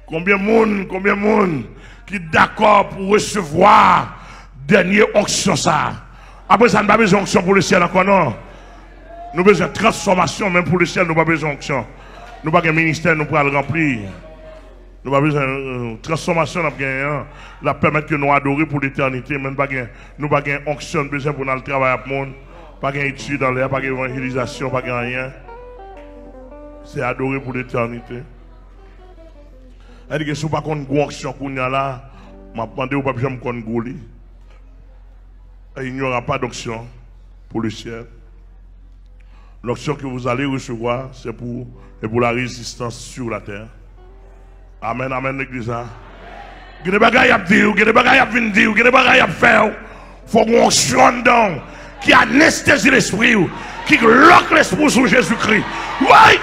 Combien de monde qui est d'accord pour recevoir dernière onction ça? Après ça, nous n'avons pas besoin d'onction pour le ciel encore, non? Nous avons besoin de transformation, même pour le ciel, nous n'avons pas besoin d'onction. Nous n'avons pas de ministère, nous pouvons le remplir. Nous n'avons pas besoin de transformation, nous avons la permettre que nous adorions pour l'éternité. Nous n'avons pas d'onction, nous besoin pour nous travailler avec le monde. Pas d'études dans l'air, pas d'évangélisation, pas de rien. C'est adorer pour l'éternité. Elle dit que si vous n'avez pas de onction qu'on a là, je vais demander au papier qu'on gouli. Il n'y aura pas d'onction pour le ciel. L'onction que vous allez recevoir, c'est pour la résistance sur la terre. Amen, amen, l'église. Il y a des bagages à dire, il y a des bagages à venir dire, il y a des bagages à faire. Il faut qu'on onction dedans qui anesthésie l'esprit, qui loque l'esprit sur Jésus-Christ. Oui,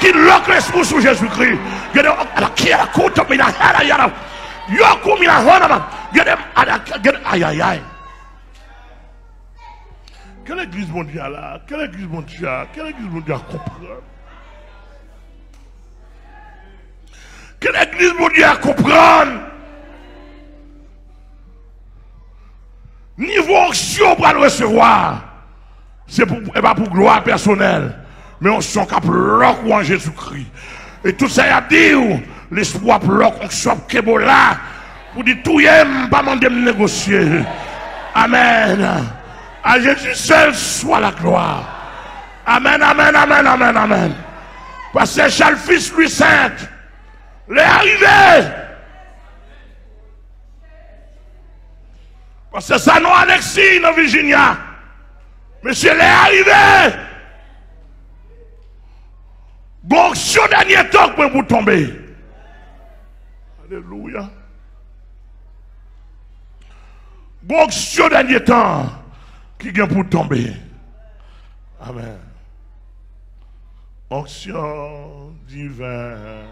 qui loque l'esprit sur Jésus-Christ. Qui est la côte, mais il y a aïe. Quelle église mondiale là? Quelle église mondiale? Quelle église mondiale comprendre? Quelle église mondiale comprendre? Niveau onction pour le recevoir, c'est pas pour gloire personnelle, mais on sent qu'à bloc en Jésus-Christ. Et tout ça y a dit, l'espoir bloc onction Kebola, pour dire tout y'aime, pas demander de négocier. Amen. À Jésus seul soit la gloire. Amen, amen, amen, amen, amen. Parce que Charles Fils Louis Saint, l'est arrivé. Parce que ça nous annexé dans Virginia. Monsieur l'est arrivé. Bon, sur dernier temps pour vous tomber. Alléluia. Bon, sur dernier temps qui vient pour tomber. Amen. Onction divine.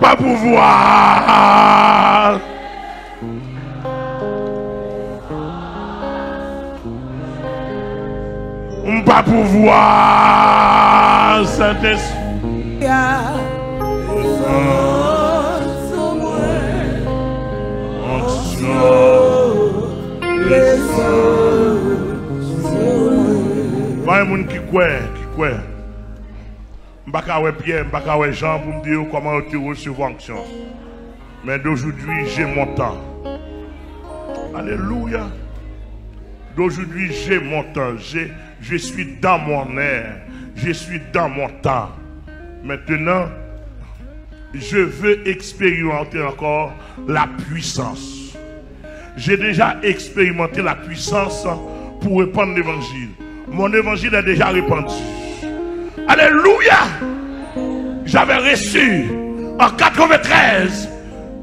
Pas pouvoir. Pas pouvoir, Saint-Esprit. Pas un monde qui croit. Je ne sais pas Pierre, je ne sais pas Jean pour me dire comment tu reçois fonction. Mais d'aujourd'hui, j'ai mon temps. Alléluia. D'aujourd'hui, j'ai mon temps. Je suis dans mon air. Je suis dans mon temps. Maintenant, je veux expérimenter encore la puissance. J'ai déjà expérimenté la puissance pour répandre l'évangile. Mon évangile est déjà répandu. Alléluia! J'avais reçu en 93,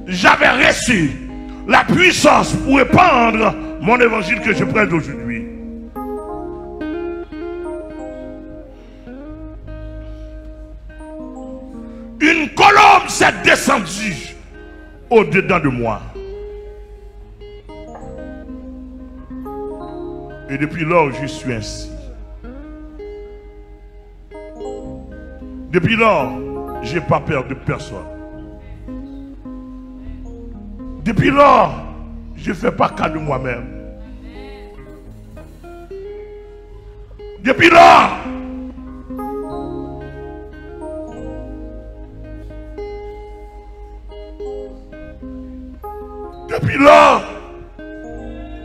j'avais reçu la puissance pour répandre mon évangile que je prête aujourd'hui. Une colombe s'est descendue au-dedans de moi. Et depuis lors, je suis ainsi. Depuis lors, je n'ai pas peur de personne. Depuis lors, je ne fais pas cas de moi-même. Depuis lors,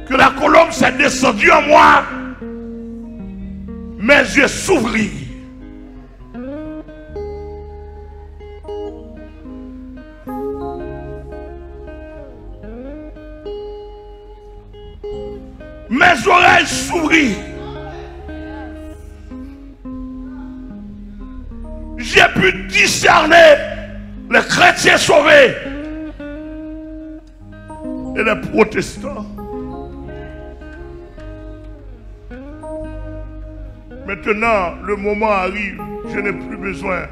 que la colombe s'est descendue en moi, mes yeux s'ouvrirent. Mes oreilles s'ouvrirent. J'ai pu discerner les chrétiens sauvés et les protestants. Maintenant, le moment arrive, je n'ai plus besoin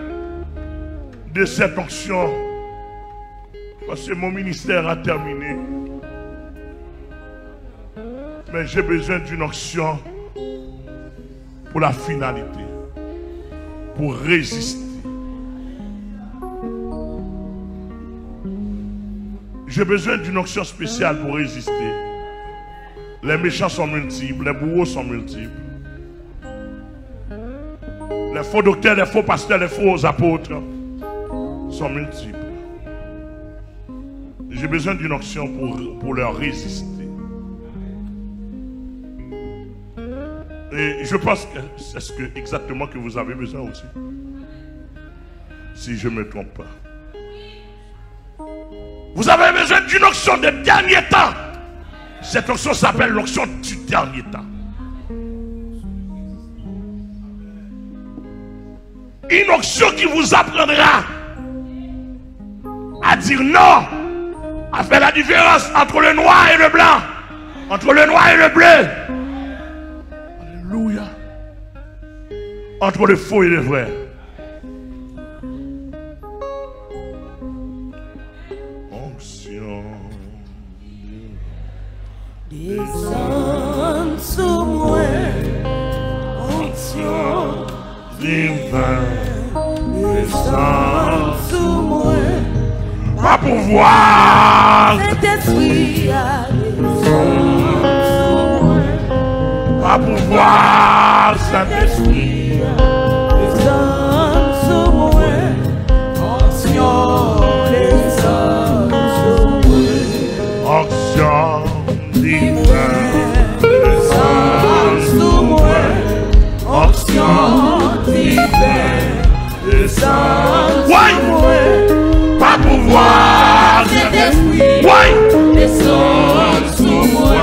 de cette onction parce que mon ministère a terminé. Mais j'ai besoin d'une onction pour la finalité, pour résister. J'ai besoin d'une onction spéciale pour résister. Les méchants sont multiples, les bourreaux sont multiples. Les faux docteurs, les faux pasteurs, les faux apôtres sont multiples. J'ai besoin d'une onction pour leur résister. Et je pense que c'est ce exactement que vous avez besoin aussi. Si je ne me trompe pas. Vous avez besoin d'une onction de dernier temps. Cette onction s'appelle l'onction du dernier temps. Une onction qui vous apprendra à dire non, à faire la différence entre le noir et le blanc, entre le noir et le bleu. Alléluia. Entre le faux et le vrai. Onction. Descends sur moi. Onction divine. Descends sur moi. Pas pouvoir. Saint-Esprit, descends sur moi. Pas pouvoir, Saint-Esprit. Descends sur moi. Onction, descends sur moi. Onction divine. Descends sur moi. Onction divine. Descends sur moi. Pas pouvoir, Saint-Esprit, ouais. descends sur moi.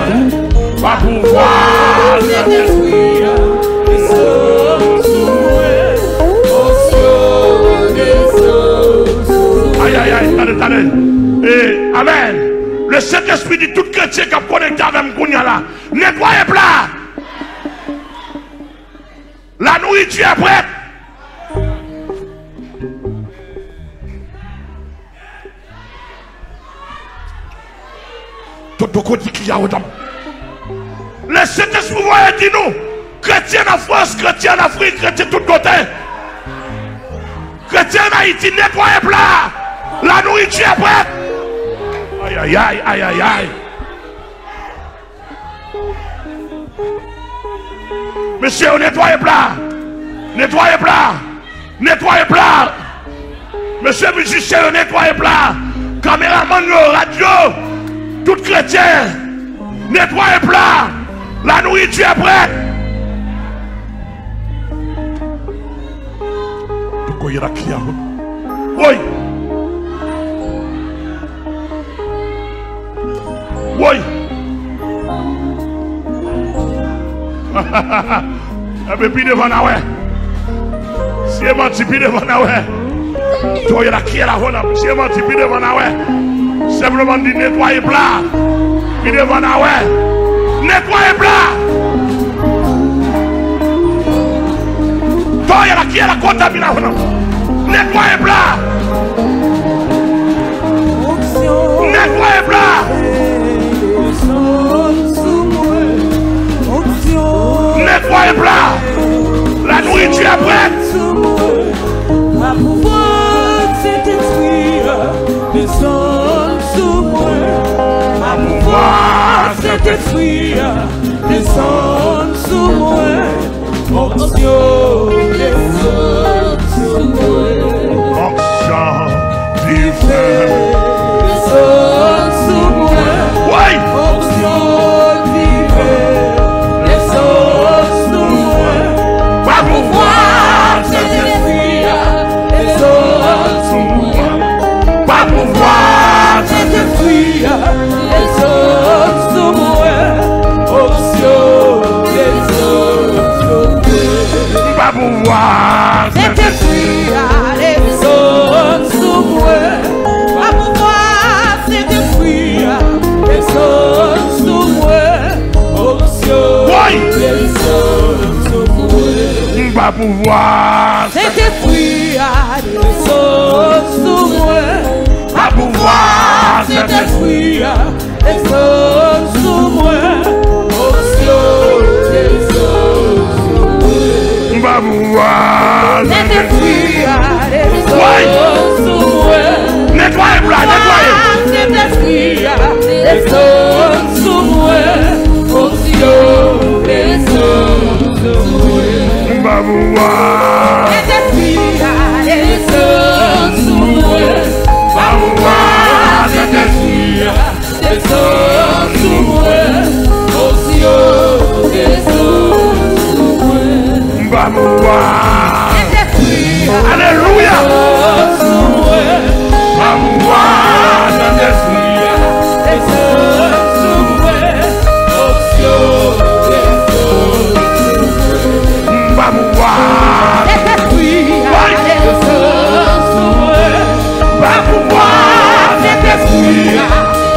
Pas pouvoir, Saint-Esprit, descends sur moi. Onction, descends sur moi. aïe, aïe, aïe, attendez. Et amen. Le Saint-Esprit dit tout chrétien qui a connecté avec Kounia là, nettoyez plat. La nourriture est prête. Le Saint-Esprit va dire nous Chrétien en France, chrétien en Afrique, chrétien de tous côtés. Chrétien en Haïti, nettoyez plat. La nourriture est prête. Aïe, aïe, aïe, aïe, aïe, aïe. Monsieur, nettoyez plat. Nettoyez plat. Nettoyez plat. Monsieur musicien, nettoyez plat. Caméraman, radio, tout chrétien. Nettoyez plat. La nourriture est prête. Il y a la client. Oui. Oui. Et puis devant la ouais. Si elle menti, puis devant la ouais. Tu vois, il y a la client là. Si elle menti, puis devant la ouais. Simplement dit nettoyer plat. Puis devant la ouais. Nettoyer plat. Toi, il y a la client la contamination. Nettoyez plat. Nettoyez plat. Nettoyez plat. La nourriture est prête. Ma pouvoir c'est détruire les hommes sous moi. Ma pouvoir c'est détruire les hommes sous moi. Onction les hommes sous moi. Onction du feu. Les hommes sous moi. Oui. Onction du feu. Les hommes sous moi. Ma pouvoir c'est détruire les hommes sous moi. Ma pouvoir c'est détruire les hommes sous moi. Onction les hommes sous moi. Ma pouvoir C'est détruire les hommes sous moi. Ma pouvoir c'est détruire les hommes sous moi. Onction Oui. les hommes sous moi. ma pouvoir C'est détruire les hommes sous moi. ma pouvoir C'est détruire les hommes sous moi. Onction les hommes sous moi. ma pouvoir C'est détruire les Oui. hommes sous moi. nettoyez plat, nettoyez. C'est détruire les hommes sous moi. Onction les hommes sous moi. Ma pouvoir C'est détruire les hommes sous moi. ma pouvoir C'est détruire les hommes sous moi. Onction les hommes sous moi. ma pouvoir C'est détruire Alléluia. les hommes sous moi. Ma pouvoir C'est détruire les hommes sous moi. Onction les hommes sous moi. ma pouvoir C'est détruire les hommes sous moi. ma pouvoir C'est détruire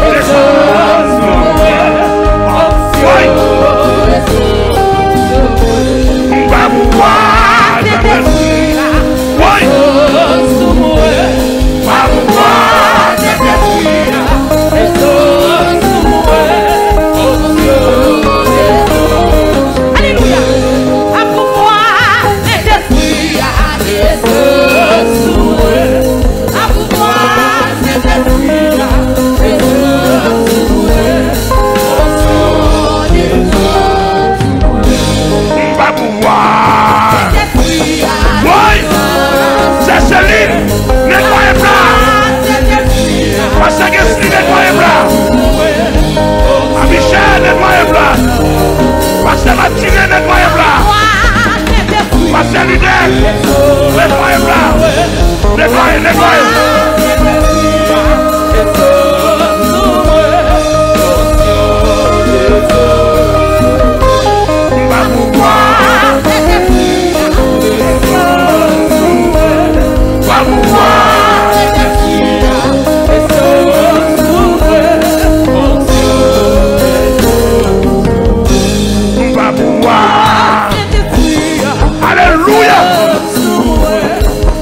les hommes sous moi. Onction les hommes sous moi. ma pouvoir C'est détruire Oui. les hommes sous moi. ma pouvoir C'est détruire les hommes sous moi. Onction les hommes. Alléluia. À pouvoir c'est détruire les hommes sous moi. À pouvoir c'est détruire les hommes sous moi. Onction les hommes sous moi. ma pouvoir Détruire Oui. C'est Céline. Nettoyez plat. Parce que c'est nettoyez plat. À Michel, nettoyez plat. Parce que Mathilde, nettoyez plat. Parce que Lidette, nettoyez plat. Nettoyez, nettoyez. Ma pouvoir ma pouvoir ma pouvoir Alléluia.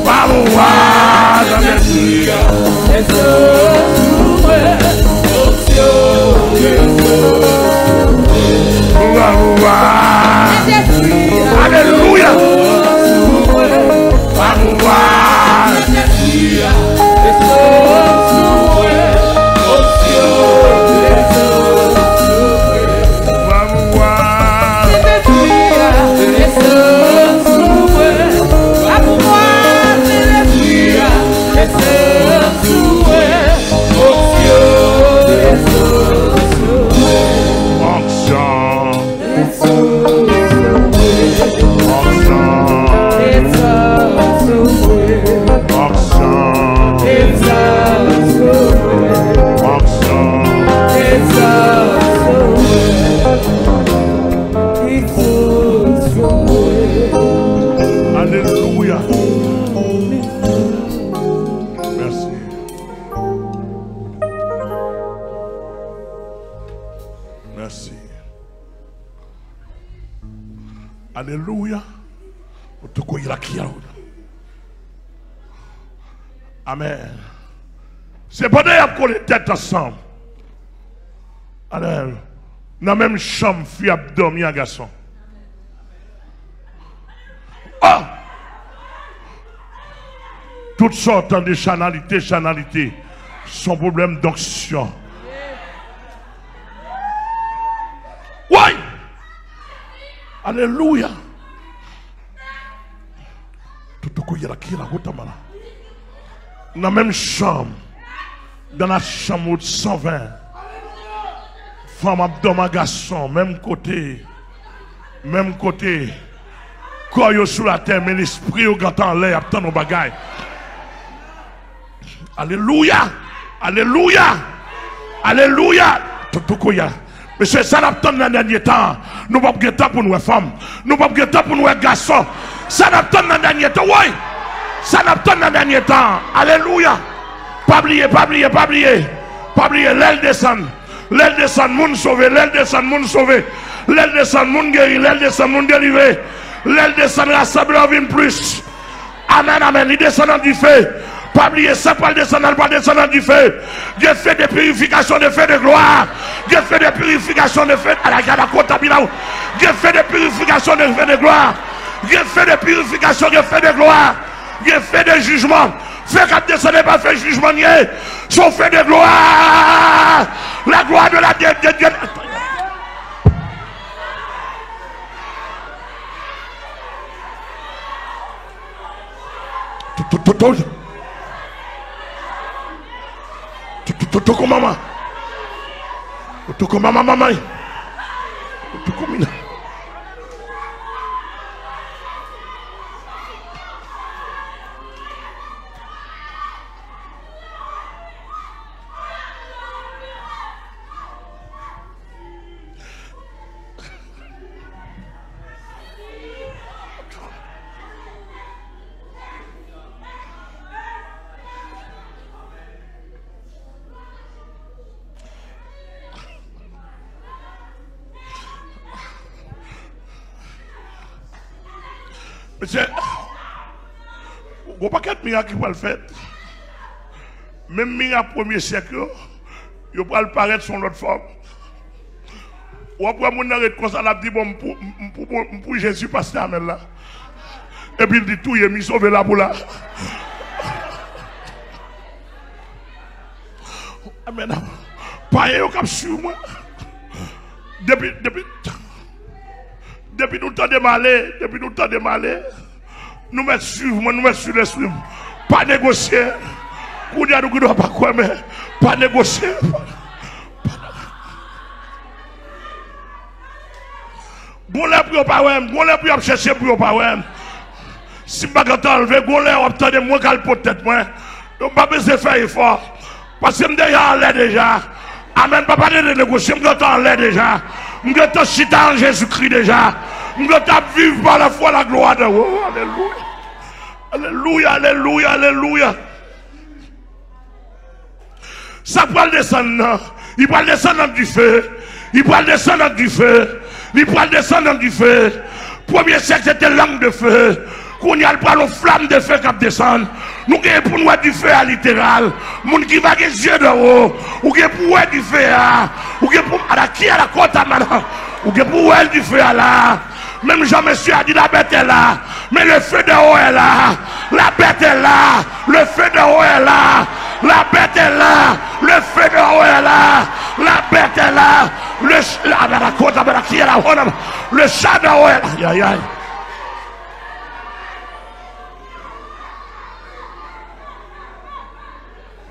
Ma pouvoir Alléluia. Amen. C'est pas d'ailleurs qu'on les têtes ensemble. Alors, dans la même chambre, fille a dormi un garçon. Oh! Toutes sortes de chanalités, son problème d'onction. Oui! Alléluia! Dans la même chambre, dans la chambre de 120, femme abdomen garçon, même côté, corps sous la terre, mais l'esprit au gâteau en l'air, attend nos bagailles. Alléluia, alléluia, alléluia. Monsieur, ça n'attend dans le dernier temps. Nous ne pouvons pas temps pour nous femmes. Nous ne pouvons pas temps pour nous garçons. Ça n'attend dans le dernier temps. Oui. Ça n'attend dans le dernier temps. Alléluia. Pas oublier. L'aile descend. L'aile descend, moun sauvé. L'aile descend, moun sauvé. L'aile descend, moun guéri. L'aile descend, moun délivré. L'aile descend, rassemble en vie plus. Amen, amen. Il descend du feu. Pas oublier ça, pas descendre du feu. Dieu fait des purifications de feu de gloire. Dieu fait des purifications de feu à la Gadakotabilaou. Dieu fait des purifications de feu de gloire. Dieu fait des purifications de feu de gloire. Dieu fait des jugements. Fait qu'à descendre pas fait jugement nier. Son feu de gloire. La gloire de la Dieu. Toko mama. Toko mama mama. Toko mina. Monsieur, vous pas qu'être miracle qui va le faire. Même miracle premier siècle, il va le paraître sur notre forme. Ou après, mon arrête comme ça, il dit bon, pour Jésus passer à là. Et puis il dit tout, il est mis sauvé là pour là. Amen. Pas un cap sur moi. Depuis nous temps de malais, nous mettons sur l'esprit. Pas négocier. Nous ne doit pas quoi, mais pas négocier. Bon là pour pas ouais, bon là pour chercher pour pas ouais. Si pas quand enlever, bon là obtenir moins qu'al peut-être moi. Donc pas besoin faire effort. Parce que déjà en l'air déjà. Amen, pas parler de négocier, me en l'air déjà. Me chita en Jésus-Christ déjà. Me vivre par la foi la gloire de oh, alléluia. Alléluia, alléluia. Ça peut descendre, il peut descendre du feu. Il peut descendre du feu. Il peut descendre du feu. Premier siècle, c'était langue de feu. Qu'on y a pas une flamme de feu qui descend. Nous avons pour nous du feu à littéral. Moun qui va les yeux de haut. Ou qui pour du feu à. Ou qui pour à la qui à la côte à maintenant. Ou qui pour du feu à là. Même Jean-Monsieur a dit la bête est là. Mais le feu de haut est là. La bête est là. Le feu de haut est là. La bête est là. Le feu de haut est là. La bête est là. Le chat de haut est là. Aïe, aïe, aïe.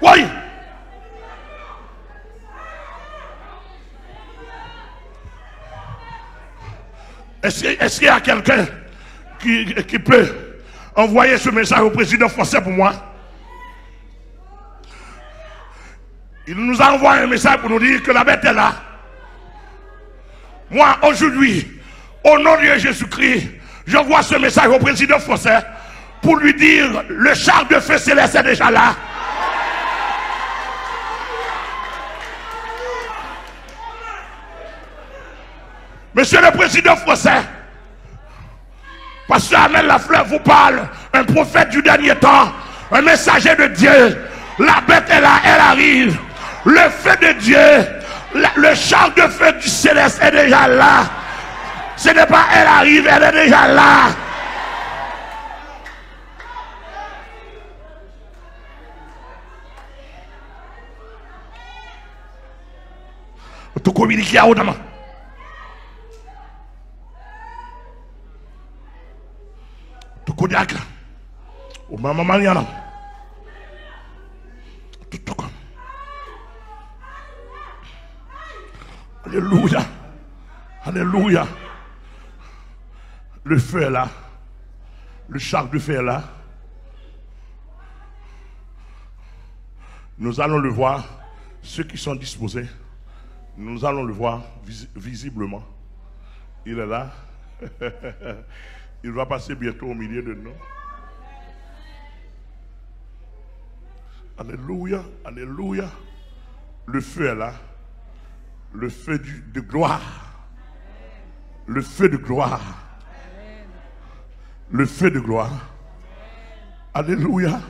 Oui. Est-ce qu'il y a quelqu'un qui peut envoyer ce message au président français pour moi? Il nous a envoyé un message pour nous dire que la bête est là. Moi, aujourd'hui, au nom de Jésus-Christ, j'envoie ce message au président français pour lui dire le char de feu céleste est déjà là. Monsieur le président français, Pasteur Amel Lafleur vous parle, un prophète du dernier temps, un messager de Dieu. La bête est là, elle arrive. Le feu de Dieu, le char de feu du céleste est déjà là. Ce n'est pas elle arrive, elle est déjà là. Tu communiques à autrement. Tu connais à au maman Mariana. Tout comme. Alléluia. Alléluia. Le feu est là. Le char de feu est là. Nous allons le voir. Ceux qui sont disposés, nous allons le voir visiblement. Il est là. Il va passer bientôt au milieu de nous. Alléluia, alléluia. Le feu est là. Le feu de gloire. Le feu de gloire. Le feu de gloire. Alléluia.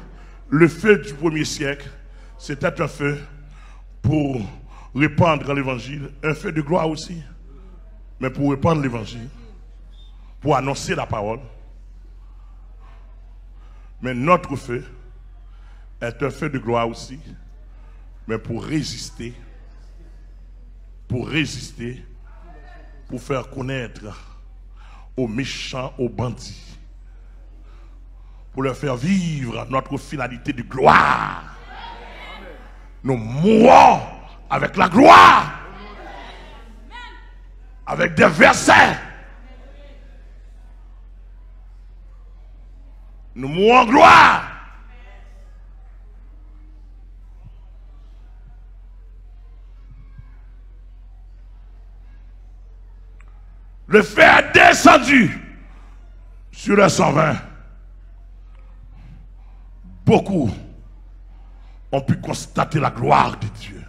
Le feu du premier siècle, c'était un feu pour répandre l'évangile. Un feu de gloire aussi. Mais pour répandre l'évangile. Pour annoncer la parole. Mais notre feu est un feu de gloire aussi, mais pour résister, pour faire connaître aux méchants, aux bandits, pour leur faire vivre notre finalité de gloire. Nous mourons avec la gloire, avec des versets. Nous mourons en gloire. Le feu est descendu sur les 120. Beaucoup ont pu constater la gloire de Dieu.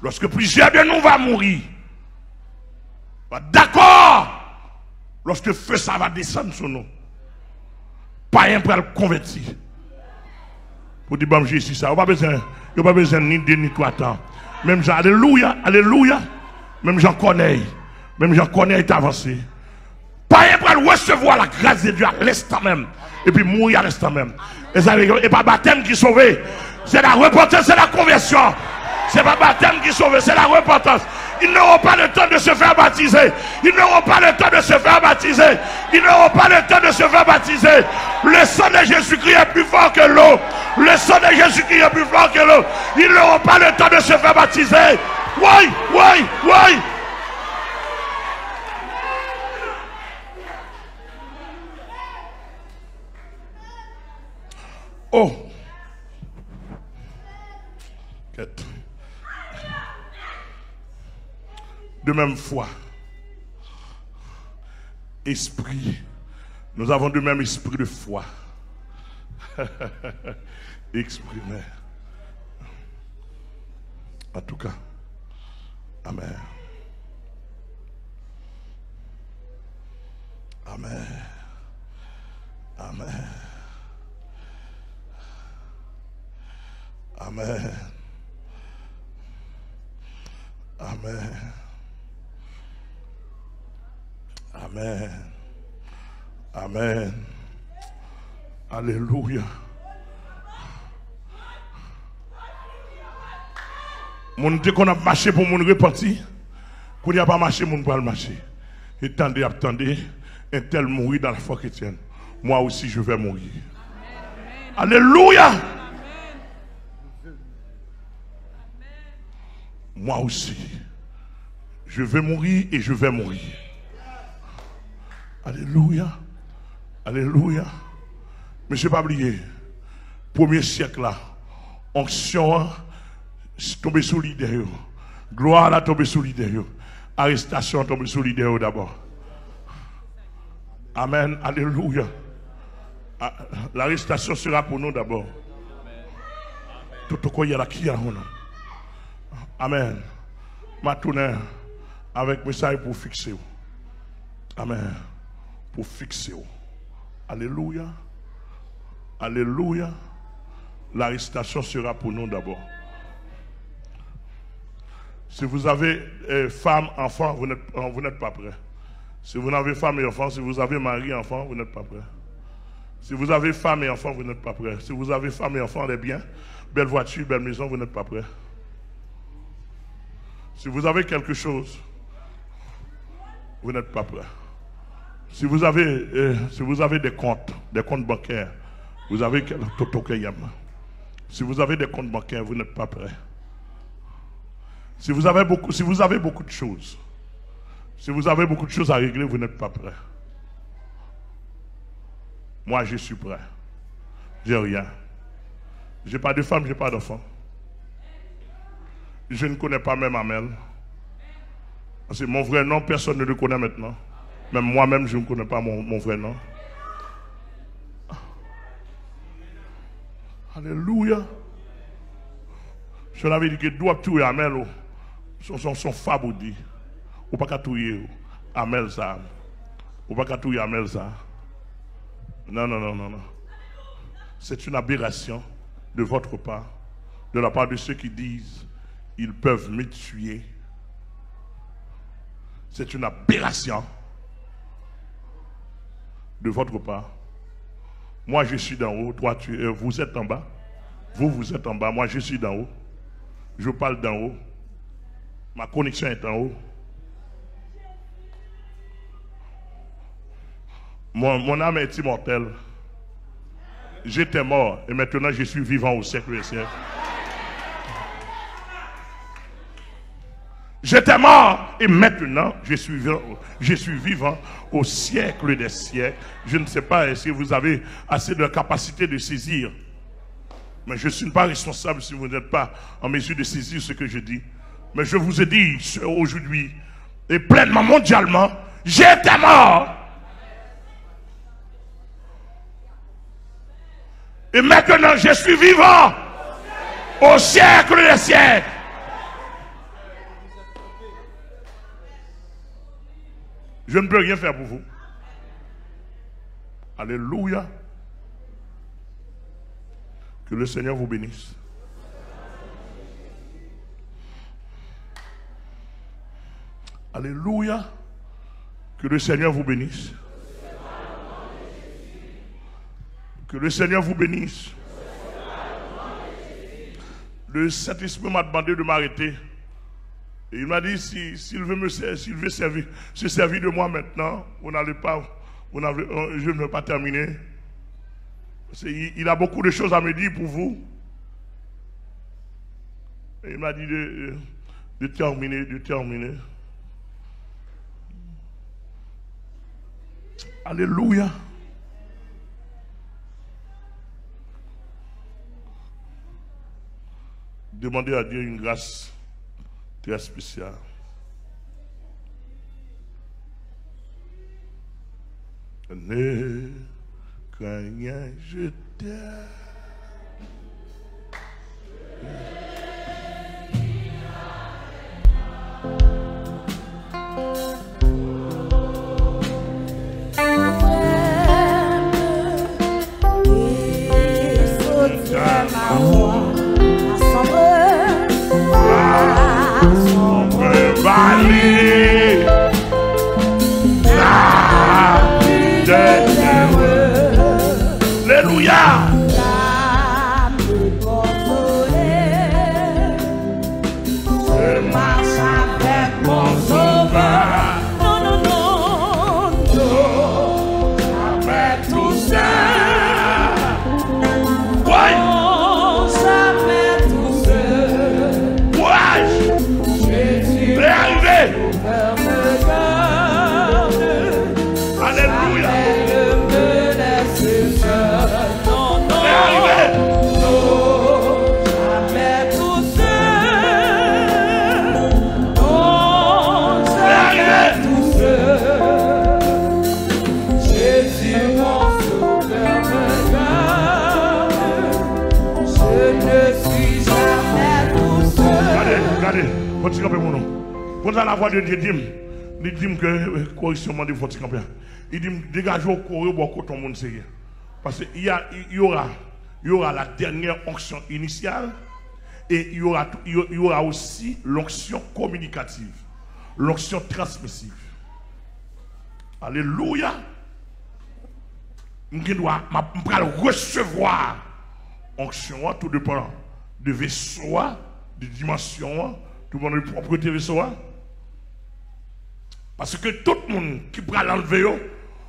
Lorsque plusieurs de nous vont mourir, d'accord, lorsque le feu ça va descendre sur nous, pas un pour le convertir. Pour dire, bon, Jésus, ça, il n'y a pas besoin ni de ni trois temps. Même Jean, alléluia, alléluia. Même j'en connais est avancé. Pas un pour recevoir la grâce de Dieu à l'instant même. Et puis mourir à l'instant même. Et pas baptême qui sauve. C'est la repentance, c'est la conversion. C'est pas baptême qui sauve, c'est la repentance. Ils n'auront pas le temps de se faire baptiser. Ils n'auront pas le temps de se faire baptiser. Ils n'auront pas le temps de se faire baptiser. Le sang de Jésus-Christ est plus fort que l'eau. Le sang de Jésus-Christ est plus fort que l'eau. Ils n'auront pas le temps de se faire baptiser. Oui, oui, oui. Oh. Quête. De même foi. Esprit. Nous avons de même esprit de foi. Exprimé. En tout cas. Amen. Amen. Amen. Amen. Amen. Amen. Amen. Alléluia. Mon Dieu qu'on a marché pour mon repentir, qu'on n'y a pas marché, mon pas le marcher. Attendez, attendez, un tel mourir dans la foi chrétienne. Moi aussi je vais mourir. Amen. Alléluia. Amen. Moi aussi, je vais mourir et je vais mourir. Alléluia. Alléluia. Mais je n'ai pas oublié, premier siècle là, onction tombé sous l'idée. Gloire là tombé sous l'idée. Arrestation tombé sous l'idée d'abord. Amen. Alléluia. L'arrestation sera pour nous d'abord. Tout ce qu'il y a là qui a là. Amen. Ma tournée avec message pour fixer. Amen. Pour fixer. Alléluia. Alléluia. L'arrestation sera pour nous d'abord. Si vous avez femme, enfant, vous n'êtes pas prêt. Si vous n'avez femme et enfant, si vous avez mari et enfant, vous n'êtes pas prêt. Si vous avez femme et enfant, vous n'êtes pas prêt. Si vous avez femme et enfant, les biens, belle voiture, belle maison, vous n'êtes pas prêt. Si vous avez quelque chose, vous n'êtes pas prêt. Si vous avez des comptes bancaires, vous avez si vous avez des comptes bancaires, vous n'êtes pas prêt. Si vous avez beaucoup de choses, si vous avez beaucoup de choses à régler, vous n'êtes pas prêt. Moi, je suis prêt. J'ai rien. J'ai pas de femme, j'ai pas d'enfant. Je ne connais pas même Amel. Parce que mon vrai nom, personne ne le connaît maintenant. Même moi-même, je ne connais pas mon vrai nom. Alléluia. Je l'avais dit que doit tuer Amel. Son faboudi. Ou pas qu'à tuer Amel ça. Ou pas qu'à tuer Amel ça. Non. C'est une aberration de votre part, de la part de ceux qui disent ils peuvent me tuer. C'est une aberration de votre part. Moi je suis d'en haut, toi vous êtes en bas. Vous êtes en bas, moi je suis d'en haut. Je parle d'en haut. Ma connexion est en haut. Mon âme est immortelle. J'étais mort et maintenant je suis vivant au siècle des siècles. J'étais mort et maintenant je suis vivant au siècle des siècles. Je ne sais pas si vous avez assez de capacité de saisir. Mais je ne suis pas responsable si vous n'êtes pas en mesure de saisir ce que je dis. Mais je vous ai dit aujourd'hui, et pleinement, mondialement, j'étais mort. Et maintenant, je suis vivant au siècle des siècles. Je ne peux rien faire pour vous. Alléluia. Que le Seigneur vous bénisse. Alléluia. Que le Seigneur vous bénisse. Que le Seigneur vous bénisse. Le Saint-Esprit m'a demandé de m'arrêter. Et il m'a dit, s'il veut se servir de moi maintenant, je ne vais pas terminer. Il a beaucoup de choses à me dire pour vous. Et il m'a dit de terminer. Alléluia. Demandez à Dieu une grâce très spéciale. Ne craignez, je t'aime. Alléluia. Je marche avec mon sauveur. Non, jamais tout seul. Jamais tout seul. Jésus est arrivé. Alléluia. Regardez, votre mon nom. Vous avez la voix de Dieu dit, Il dit que correction de votre campagne. Il dit dégagez au courrier pour que tout le monde sait. Parce qu'il y aura la dernière onction initiale et il y aura aussi l'onction communicative, l'onction transmissive. Alléluia. Je dois recevoir onction, tout dépend de vaisseau, de dimension, tout le monde de propriété vaisseau. Parce que tout le monde qui prend l'enlever,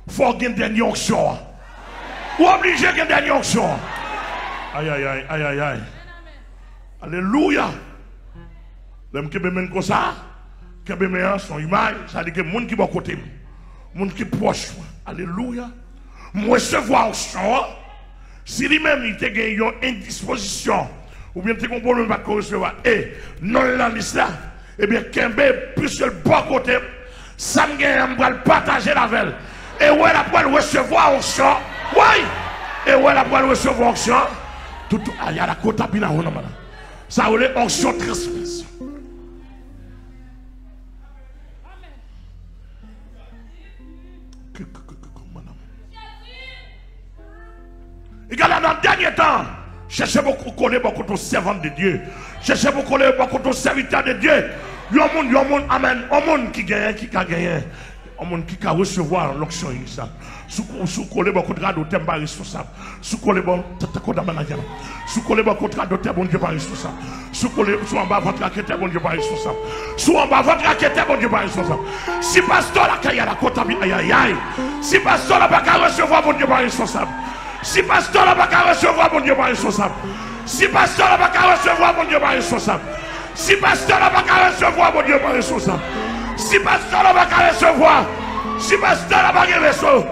il faut qu'il y ait une dernière onction. Ou obligé qu'il y ait une dernière onction. Aïe, aïe, aïe, aïe, aïe, aïe. Alléluia. L'homme qui est comme ça, qui est son image, ça dit que les gens qui sont à côté, les gens qui sont proches. Alléluia. Moi, recevoir onction, si lui-même il te gagne une indisposition, ou bien tu as un problème de recevoir, et non la liste là, eh bien, Kembe, plus le bon côté, ça me gagne, je vais partager la veille. Et où elle a pu recevoir onction, oui, et où elle a pu recevoir onction, tout, il y a la côte à pina, ça veut dire onction transmission. Et dans le dernier temps, cherchez beaucoup connaître beaucoup de servants de Dieu. Cherchez beaucoup connaître beaucoup de serviteurs de Dieu. Il y a un monde, amen. Un monde qui gagne, qui a gagné. Un monde qui a recevoir l'onction initiale. Sous coller beaucoup de radio, t'es pas responsable. Sous coller bon, t'as quoi dans la gamme. Sous coller beaucoup de radio, t'es bon Dieu pas responsable. Sous coller, sous en bas votre raquette, t'es bon Dieu pas responsable. Sous en bas votre raquette, t'es bon Dieu pas responsable. Si pasteur la caille à la côte, aïe aïe aïe. Si pasteur la pas recevoir, bon Dieu pas responsable. Si pasteur n'a pas qu'à recevoir, mon Dieu pas responsable. Si pasteur n'a pas qu'à recevoir, mon Dieu pas responsable. Si pasteur n'a pas qu'à recevoir, mon Dieu pas responsable. Si pasteur n'a pas qu'à recevoir, si pasteur n'a pas qu'à recevoir,